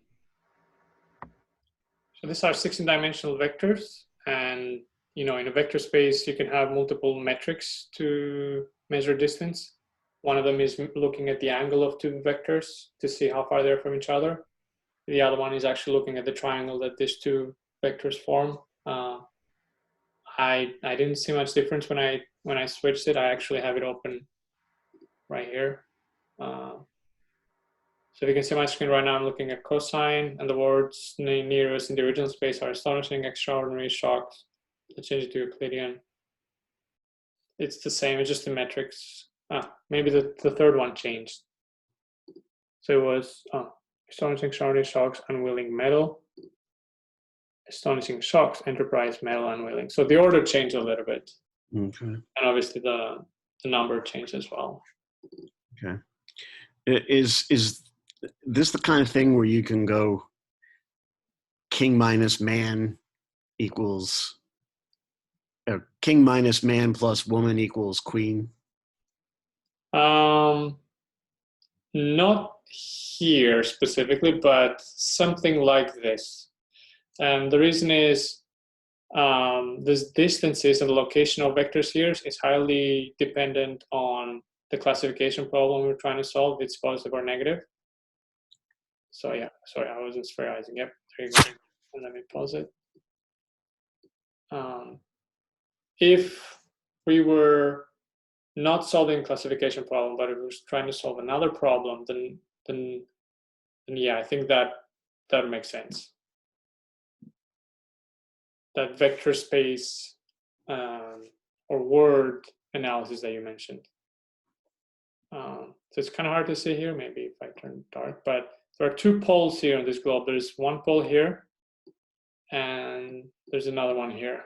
So these are 16-dimensional vectors, and in a vector space, you can have multiple metrics to measure distance. One of them is looking at the angle of two vectors to see how far they're from each other. The other one is actually looking at the triangle that these two vectors form. I didn't see much difference when I switched it. I actually have it open right here. So if you can see my screen right now, I'm looking at cosine, and the words nearest in the original space are astonishing, extraordinary, shocked. Let's change it to Euclidean. It's the same, it's just the metrics. Maybe the third one changed. So it was astonishing, extraordinary, shocks, unwilling, metal. Astonishing, shocks, enterprise, metal, unwilling. So the order changed a little bit. Okay. And obviously the number changed as well. Okay. Is this the kind of thing where you can go king minus man equals, king minus man plus woman equals queen? Not here specifically, but something like this. And the reason is this distances and the location of vectors here is highly dependent on the classification problem we're trying to solve. It's positive or negative. So yeah, sorry, I wasn't spherizing. Yep, there you go. And let me pause it. If we were not solving classification problem, but if we were trying to solve another problem, then yeah, I think that makes sense. That vector space or word analysis that you mentioned. So it's kind of hard to see here, maybe if I turn dark, but there are two poles here on this globe. There's one pole here, and there's another one here.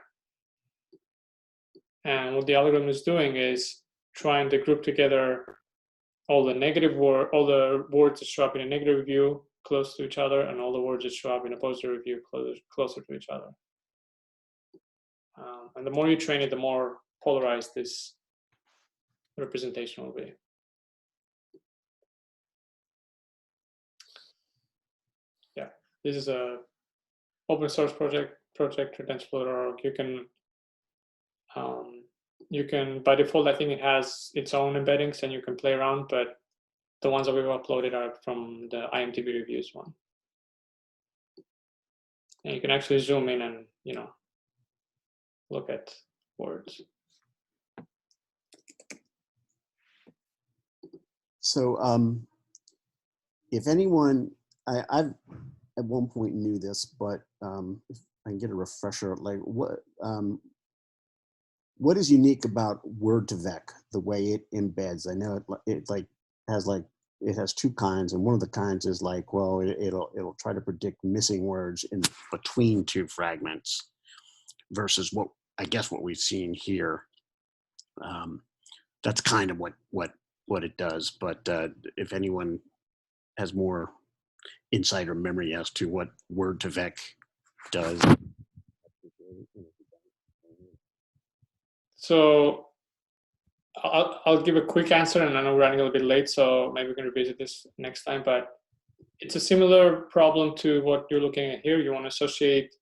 And what the algorithm is doing is trying to group together all the words that show up in a negative review close to each other, and all the words that show up in a positive review closer to each other. And the more you train it, the more polarized this representation will be. Yeah, this is a open source project through TensorFlow.org. You can, by default, I think it has its own embeddings and you can play around, but the ones that we've uploaded are from the Imdb reviews one. And you can actually zoom in and, look at words. So if anyone, I've at one point knew this, but if I can get a refresher, like what is unique about Word2Vec, the way it embeds? I know it like has like it has two kinds, and one of the kinds is like, well, it'll try to predict missing words in between two fragments, versus what I guess what we've seen here. That's kind of what it does. But if anyone has more insight or memory as to what word2vec does. So I'll give a quick answer, and I know we're running a little bit late, so maybe we can revisit this next time. But it's a similar problem to what you're looking at here. You want to associate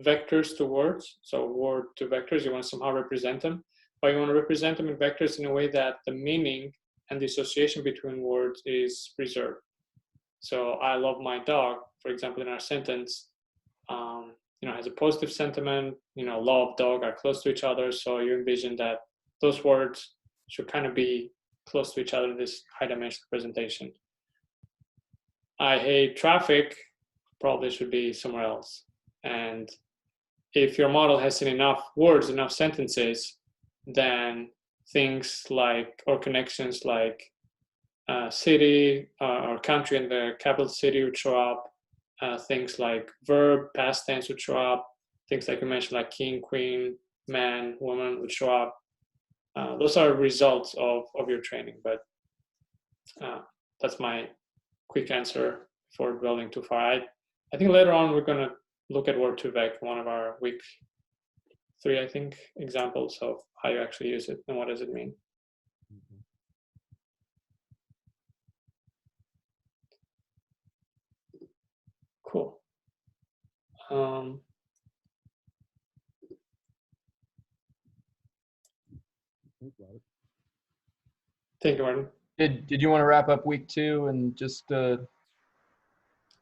vectors to words, so word to vectors. You want to somehow represent them, but you want to represent them in vectors in a way that the meaning and the association between words is preserved. So I love my dog, for example, in our sentence, has a positive sentiment, love, dog are close to each other. So you envision that those words should kind of be close to each other in this high dimensional presentation. I hate traffic probably should be somewhere else. And if your model has seen enough words, enough sentences, then things like, or connections like city or country and the capital city would show up. Things like verb, past tense would show up. Things like you mentioned, like king, queen, man, woman would show up. Those are results of your training, but that's my quick answer for dwelling too far. I think later on we're going to look at word2vec, one of our week 3, I think, examples of how you actually use it and what does it mean. Cool. Thank you, Martin. Did you want to wrap up week 2 and just?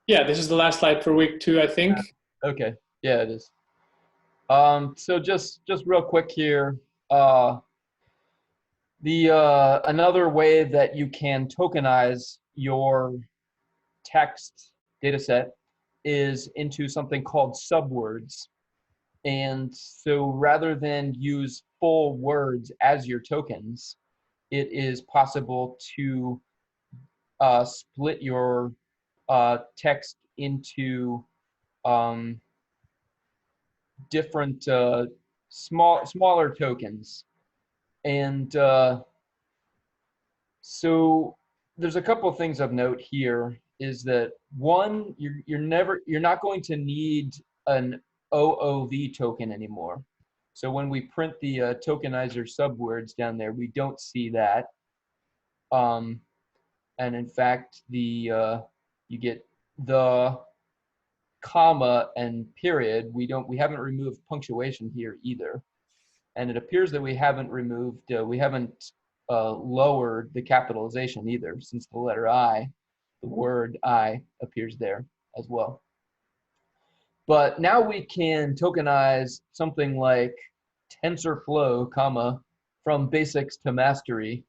Yeah, this is the last slide for week 2, I think. Okay. Yeah, it is. So just real quick here. Another way that you can tokenize your text data set is into something called subwords. And so rather than use full words as your tokens, it is possible to split your text into different smaller tokens. And so there's a couple of things of note here, is that one, you're not going to need an OOV token anymore. So when we print the tokenizer subwords down there, we don't see that. And in fact, you get the, comma, and period. We haven't removed punctuation here either. And it appears that we haven't removed, lowered the capitalization either, since the letter I, the word I, appears there as well. But now we can tokenize something like TensorFlow, comma, from basics to mastery.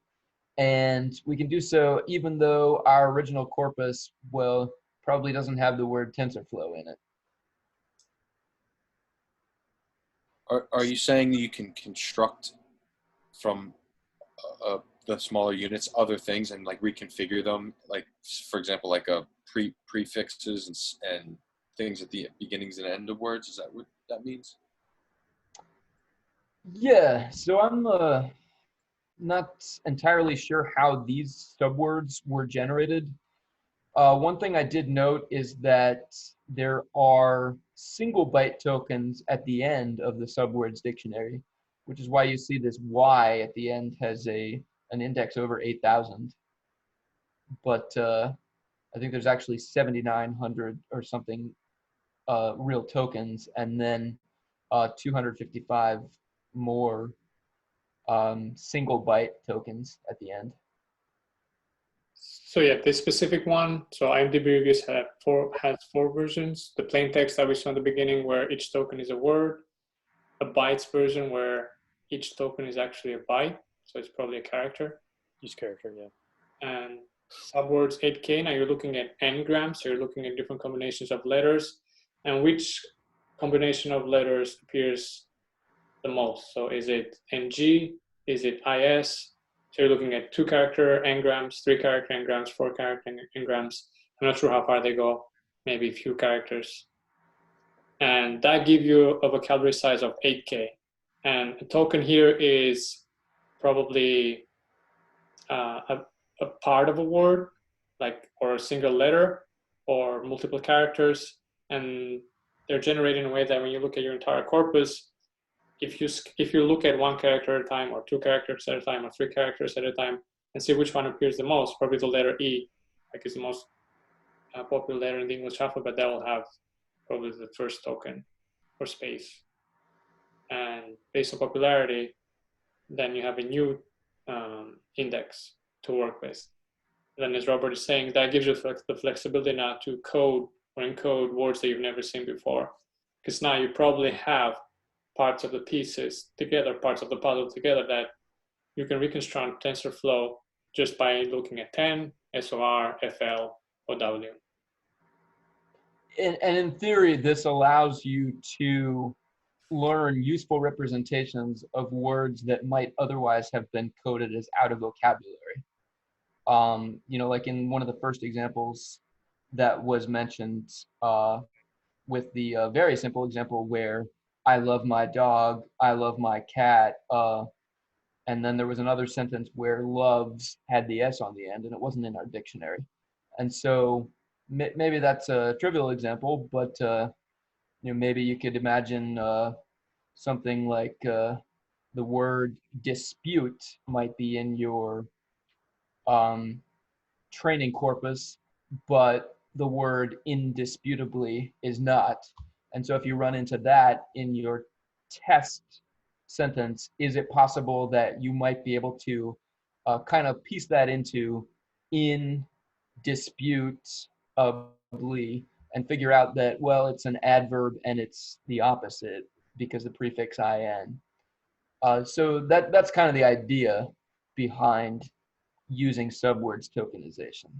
And we can do so even though our original corpus, well, probably doesn't have the word TensorFlow in it. Are you saying that you can construct from the smaller units other things and like reconfigure them, like for example, like a prefixes and things at the beginnings and end of words? Is that what that means? Yeah, so I'm not entirely sure how these subwords were generated. One thing I did note is that there are single byte tokens at the end of the subwords dictionary, which is why you see this Y at the end has an index over 8,000. But I think there's actually 7,900 or something real tokens, and then 255 more single byte tokens at the end. So yeah, this specific one, so Imdb reviews has 4 versions. The plain text that we saw in the beginning, where each token is a word. A bytes version where each token is actually a byte, so it's probably a character. Each character, yeah. And subwords 8K, now you're looking at n-grams, so you're looking at different combinations of letters, and which combination of letters appears the most. So is it NG, is it IS, So you're looking at 2-character n-grams, 3-character n-grams, 4-character n-grams. I'm not sure how far they go, maybe a few characters. And that gives you a vocabulary size of 8K. And a token here is probably a part of a word, like, or a single letter, or multiple characters. And they're generated in a way that when you look at your entire corpus, if you look at 1 character at a time, or 2 characters at a time, or 3 characters at a time, and see which one appears the most, probably the letter E, like is the most popular letter in the English alphabet, that will have probably the first token or space. And based on popularity, then you have a new index to work with. Then, as Robert is saying, that gives you the flexibility now to code or encode words that you've never seen before. Because now you probably have parts of the pieces together, parts of the puzzle together, that you can reconstruct TensorFlow just by looking at 10, SOR, FL, or W. And in theory, this allows you to learn useful representations of words that might otherwise have been coded as out of vocabulary. Like in one of the first examples that was mentioned, with the very simple example where I love my dog, I love my cat, and then there was another sentence where loves had the S on the end, and it wasn't in our dictionary. And so maybe that's a trivial example, but maybe you could imagine something like the word dispute might be in your training corpus, but the word indisputably is not. And so if you run into that in your test sentence, is it possible that you might be able to kind of piece that into in disputably and figure out that, well, it's an adverb and it's the opposite because the prefix in. So that's kind of the idea behind using subwords tokenization.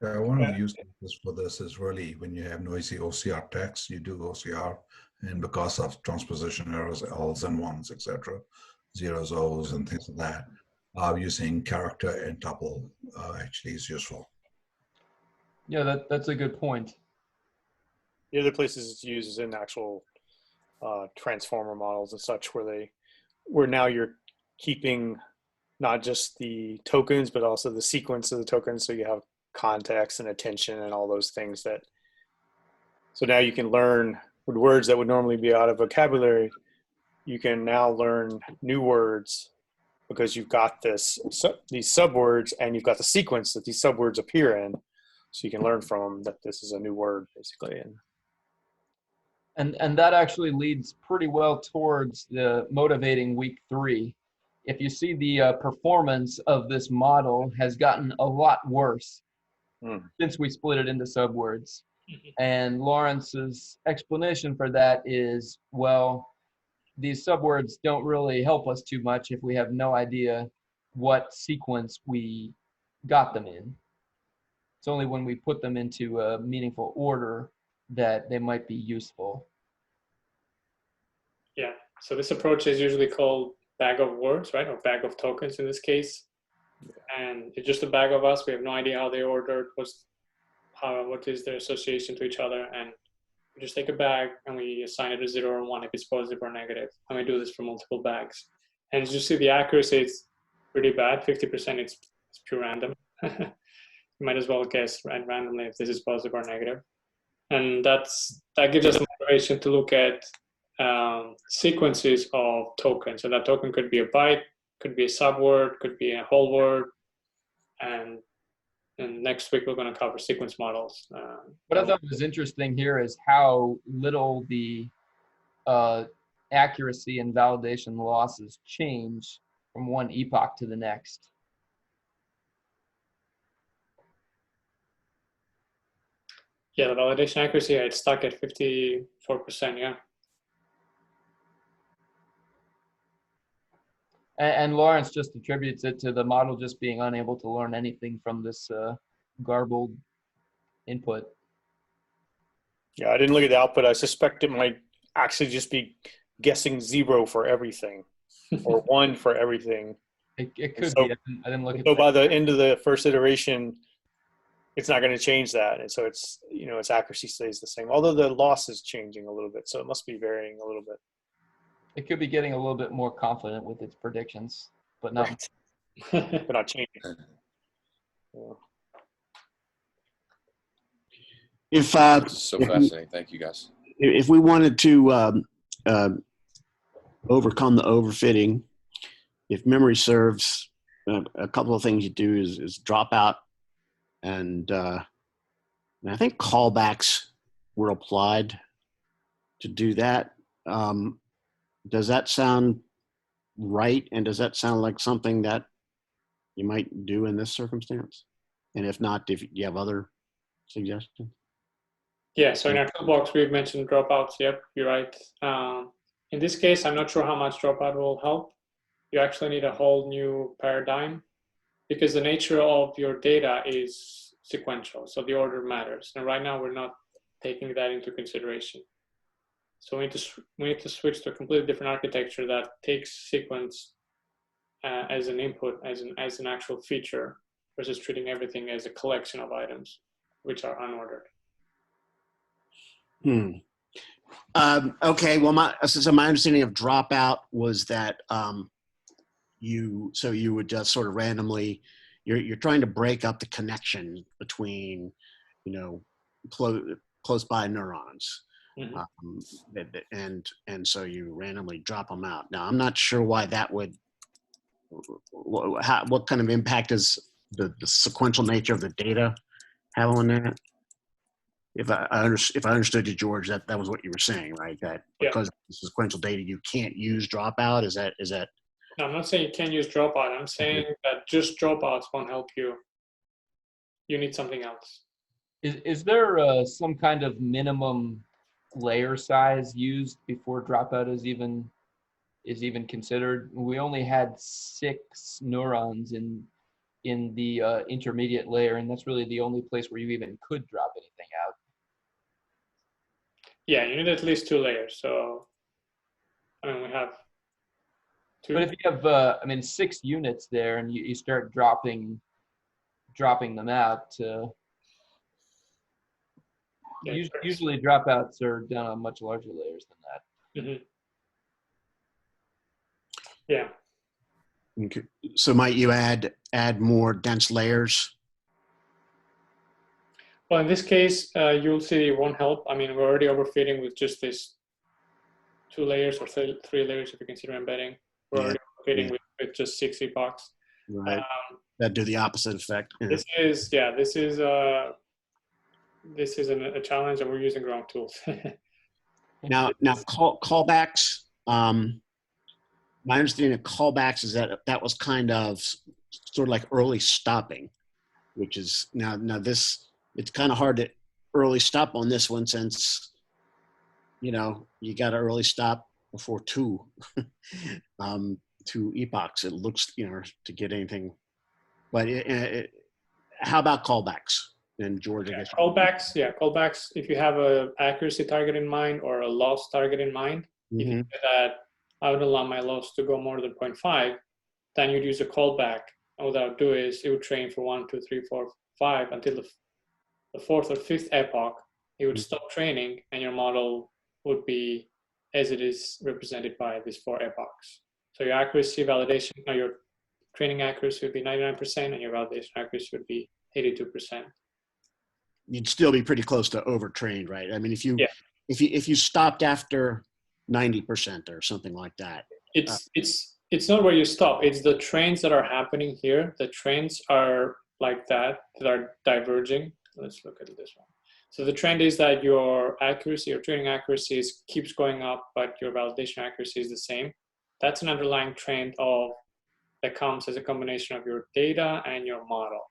One of the use cases for this is really when you have noisy OCR text, you do OCR, and because of transposition errors, L's and ones, etc., zeros, O's, and things like that, using character and tuple actually is useful. Yeah, that's a good point. The other places it's used is in actual transformer models and such, where now you're keeping not just the tokens, but also the sequence of the tokens. So you have context and attention and all those things so now you can learn with words that would normally be out of vocabulary. You can now learn new words because you've got these subwords and you've got the sequence that these subwords appear in. So you can learn from them that this is a new word basically. And that actually leads pretty well towards the motivating week 3. If you see the performance of this model has gotten a lot worse since we split it into subwords. And Lawrence's explanation for that is, well, these subwords don't really help us too much if we have no idea what sequence we got them in. It's only when we put them into a meaningful order that they might be useful. Yeah, so this approach is usually called bag of words, right? Or bag of tokens in this case. And it's just a bag of us. We have no idea how they ordered, what is their association to each other. And we just take a bag and we assign it a 0 or 1 if it's positive or negative. And we do this for multiple bags. And as you see, the accuracy is pretty bad. 50% it's pure random. You might as well guess randomly if this is positive or negative. And that gives us motivation to look at sequences of tokens. And that token could be a byte, could be a subword, could be a whole word. And next week we're going to cover sequence models. What I thought was interesting here is how little the accuracy and validation losses change from one epoch to the next. Yeah, the validation accuracy, it's stuck at 54%, yeah. And Lawrence just attributes it to the model just being unable to learn anything from this garbled input. Yeah, I didn't look at the output. I suspect it might actually just be guessing 0 for everything or 1 for everything. It could So- be. I didn't look at So that. by the end of the first iteration, it's not going to change that. And so it's, its accuracy stays the same, although the loss is changing a little bit. So it must be varying a little bit. It could be getting a little bit more confident with its predictions, but not. Right. But not changing. Yeah. If This is so if we- fascinating. Thank you, guys. if we wanted to overcome the overfitting, if memory serves, a couple of things you do is drop out, and I think callbacks were applied to do that. Does that sound right? And does that sound like something that you might do in this circumstance? And if not, if you have other suggestions? Yeah, so in our toolbox, we've mentioned dropouts. Yep, you're right. In this case, I'm not sure how much dropout will help. You actually need a whole new paradigm because the nature of your data is sequential, so the order matters. And right now, we're not taking that into consideration. So we need to switch to a completely different architecture that takes sequence as an input, as an actual feature, versus treating everything as a collection of items, which are unordered. Okay. Well, my understanding of dropout was that you would just sort of randomly, you're trying to break up the connection between, close by neurons. And so you randomly drop them out. Now, I'm not sure why that would, what kind of impact does the sequential nature of the data have on that? If I understood you, George, that was what you were saying, right? That because it's sequential data, you can't use dropout. Is that? No, I'm not saying you can't use dropout. I'm saying that just dropouts won't help you. You need something else. Is there some kind of minimum layer size used before dropout is even considered? We only had 6 neurons in the intermediate layer, and that's really the only place where you even could drop anything out. Yeah, you need at least 2 layers. So, we have 2. But if you have 6 units there, and you start dropping them out, usually dropouts are done on much larger layers than that. Yeah. Okay. So might you add more dense layers? Well, in this case, you'll see it won't help. We're already overfitting with just this 2 layers or 3 layers if you consider embedding. We're already overfitting with just 6 epochs. Right. That do the opposite effect. Yeah. This is a challenge, and we're using wrong tools. Now callbacks. My understanding of callbacks is that was kind of sort of like early stopping, which is now this. It's kind of hard to early stop on this one since you got to early stop before 2 epochs. It looks to get anything. But how about callbacks? And George, I guess. Callbacks. If you have a accuracy target in mind or a loss target in mind, if you do that, I would allow my loss to go more than 0.5. Then you'd use a callback. And what that would do is it would train for 1, 2, 3, 4, 5 until the 4th or 5th epoch. It would stop training, and your model would be as it is represented by these 4 epochs. So your accuracy validation, your training accuracy would be 99%, and your validation accuracy would be 82%. You'd still be pretty close to overtrained, right? If you stopped after 90% or something like that. It's not where you stop. It's the trends that are happening here. The trends are like that are diverging. Let's look at this one. So the trend is that your training accuracy keeps going up, but your validation accuracy is the same. That's an underlying trend that comes as a combination of your data and your model.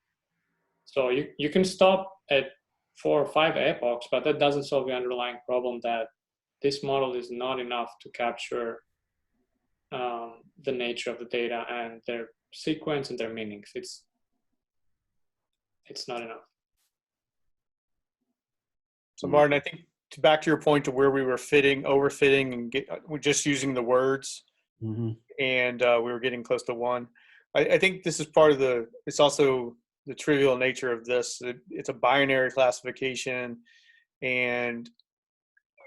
So you can stop at 4 or 5 epochs, but that doesn't solve the underlying problem that this model is not enough to capture the nature of the data and their sequence and their meanings. It's not enough. So Martin, I think back to your point to where we were overfitting and we're just using the words, and we were getting close to 1. I think this is part of it's also the trivial nature of this. It's a binary classification, and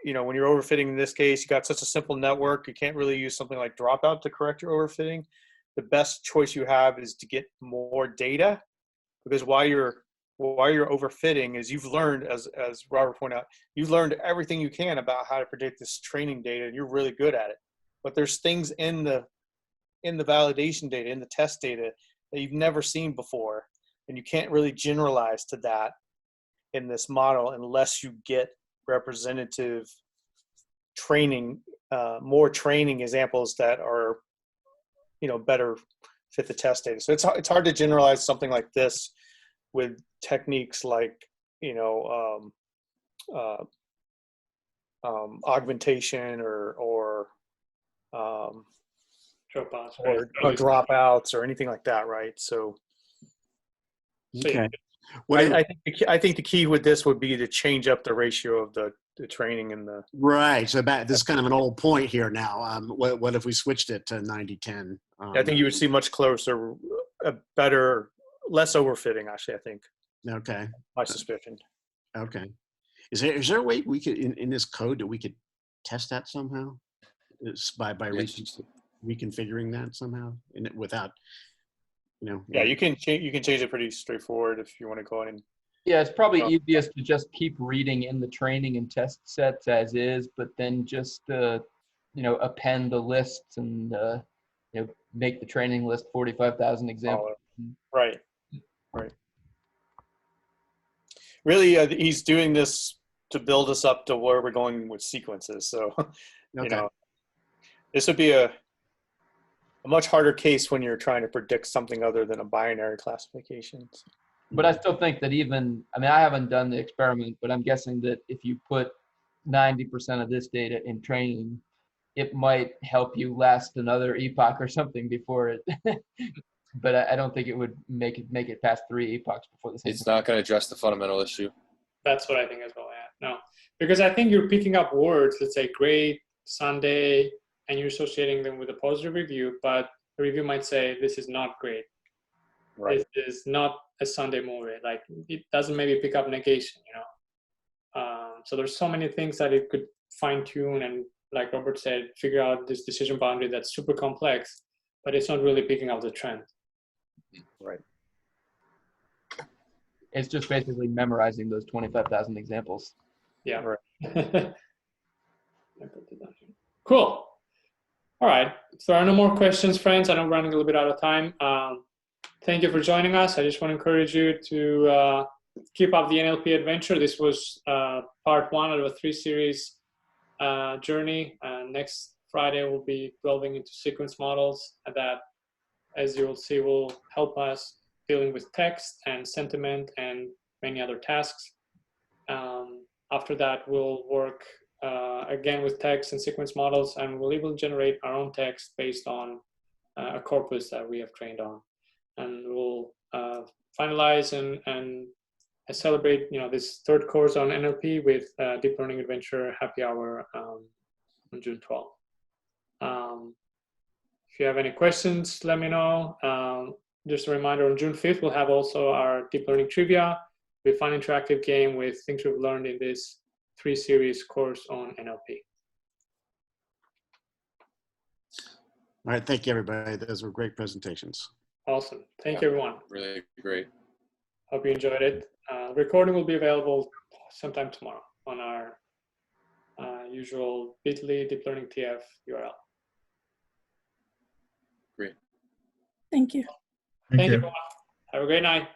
when you're overfitting in this case, you got such a simple network, you can't really use something like dropout to correct your overfitting. The best choice you have is to get more data, because while you're overfitting, as you've learned, as Robert pointed out, you've learned everything you can about how to predict this training data, and you're really good at it. But there's things in the validation data, in the test data, that you've never seen before, and you can't really generalize to that in this model unless you get representative training, more training examples that are, better fit the test data. So it's hard to generalize something like this with techniques like, augmentation or dropouts or anything like that, right? So, Okay. I think the key with this would be to change up the ratio of the training and the. Right. So this is kind of an old point here now. What if we switched it to 90-10? I think you would see much closer, a better, less overfitting, actually, I think. Okay. My suspicion. Okay. Is there a way we could, in this code, that we could test that somehow? By reconfiguring that somehow without, Yeah, you can change it pretty straightforward if you want to go in and. Yeah, it's probably easiest to just keep reading in the training and test sets as is, but then just append the lists and make the training list 45,000 examples. Right. Really, he's doing this to build us up to where we're going with sequences. So, this would be a much harder case when you're trying to predict something other than a binary classification. But I still think that I haven't done the experiment, but I'm guessing that if you put 90% of this data in training, it might help you last another epoch or something before it. But I don't think it would make it past 3 epochs before the same. It's not going to address the fundamental issue. That's what I think as well. Yeah. No, because I think you're picking up words, let's say great, Sunday, and you're associating them with a positive review, but the review might say this is not great. Right. This is not a Sunday movie. Like, it doesn't maybe pick up negation, so there's so many things that it could fine tune and, like Robert said, figure out this decision boundary that's super complex, but it's not really picking up the trend. Right. It's just basically memorizing those 25,000 examples. Yeah. Right. Cool. All right. If there are no more questions, friends, I know we're running a little bit out of time. Thank you for joining us. I just want to encourage you to keep up the NLP adventure. This was part 1 of a 3-series journey. Next Friday, we'll be delving into sequence models that, as you will see, will help us dealing with text and sentiment and many other tasks. After that, we'll work again with text and sequence models, and we'll even generate our own text based on a corpus that we have trained on. And we'll finalize and celebrate, this 3rd course on NLP with Deep Learning Adventure Happy Hour on June 12th. If you have any questions, let me know. Just a reminder, on June 5th, we'll have also our Deep Learning Trivia, a fun interactive game with things we've learned in this 3-series course on NLP. All right, thank you, everybody. Those were great presentations. Awesome. Thank you, everyone. Really great. Hope you enjoyed it. Recording will be available sometime tomorrow on our usual bit.ly Deep Learning TF URL. Great. Thank you. Thank you, everyone. Have a great night.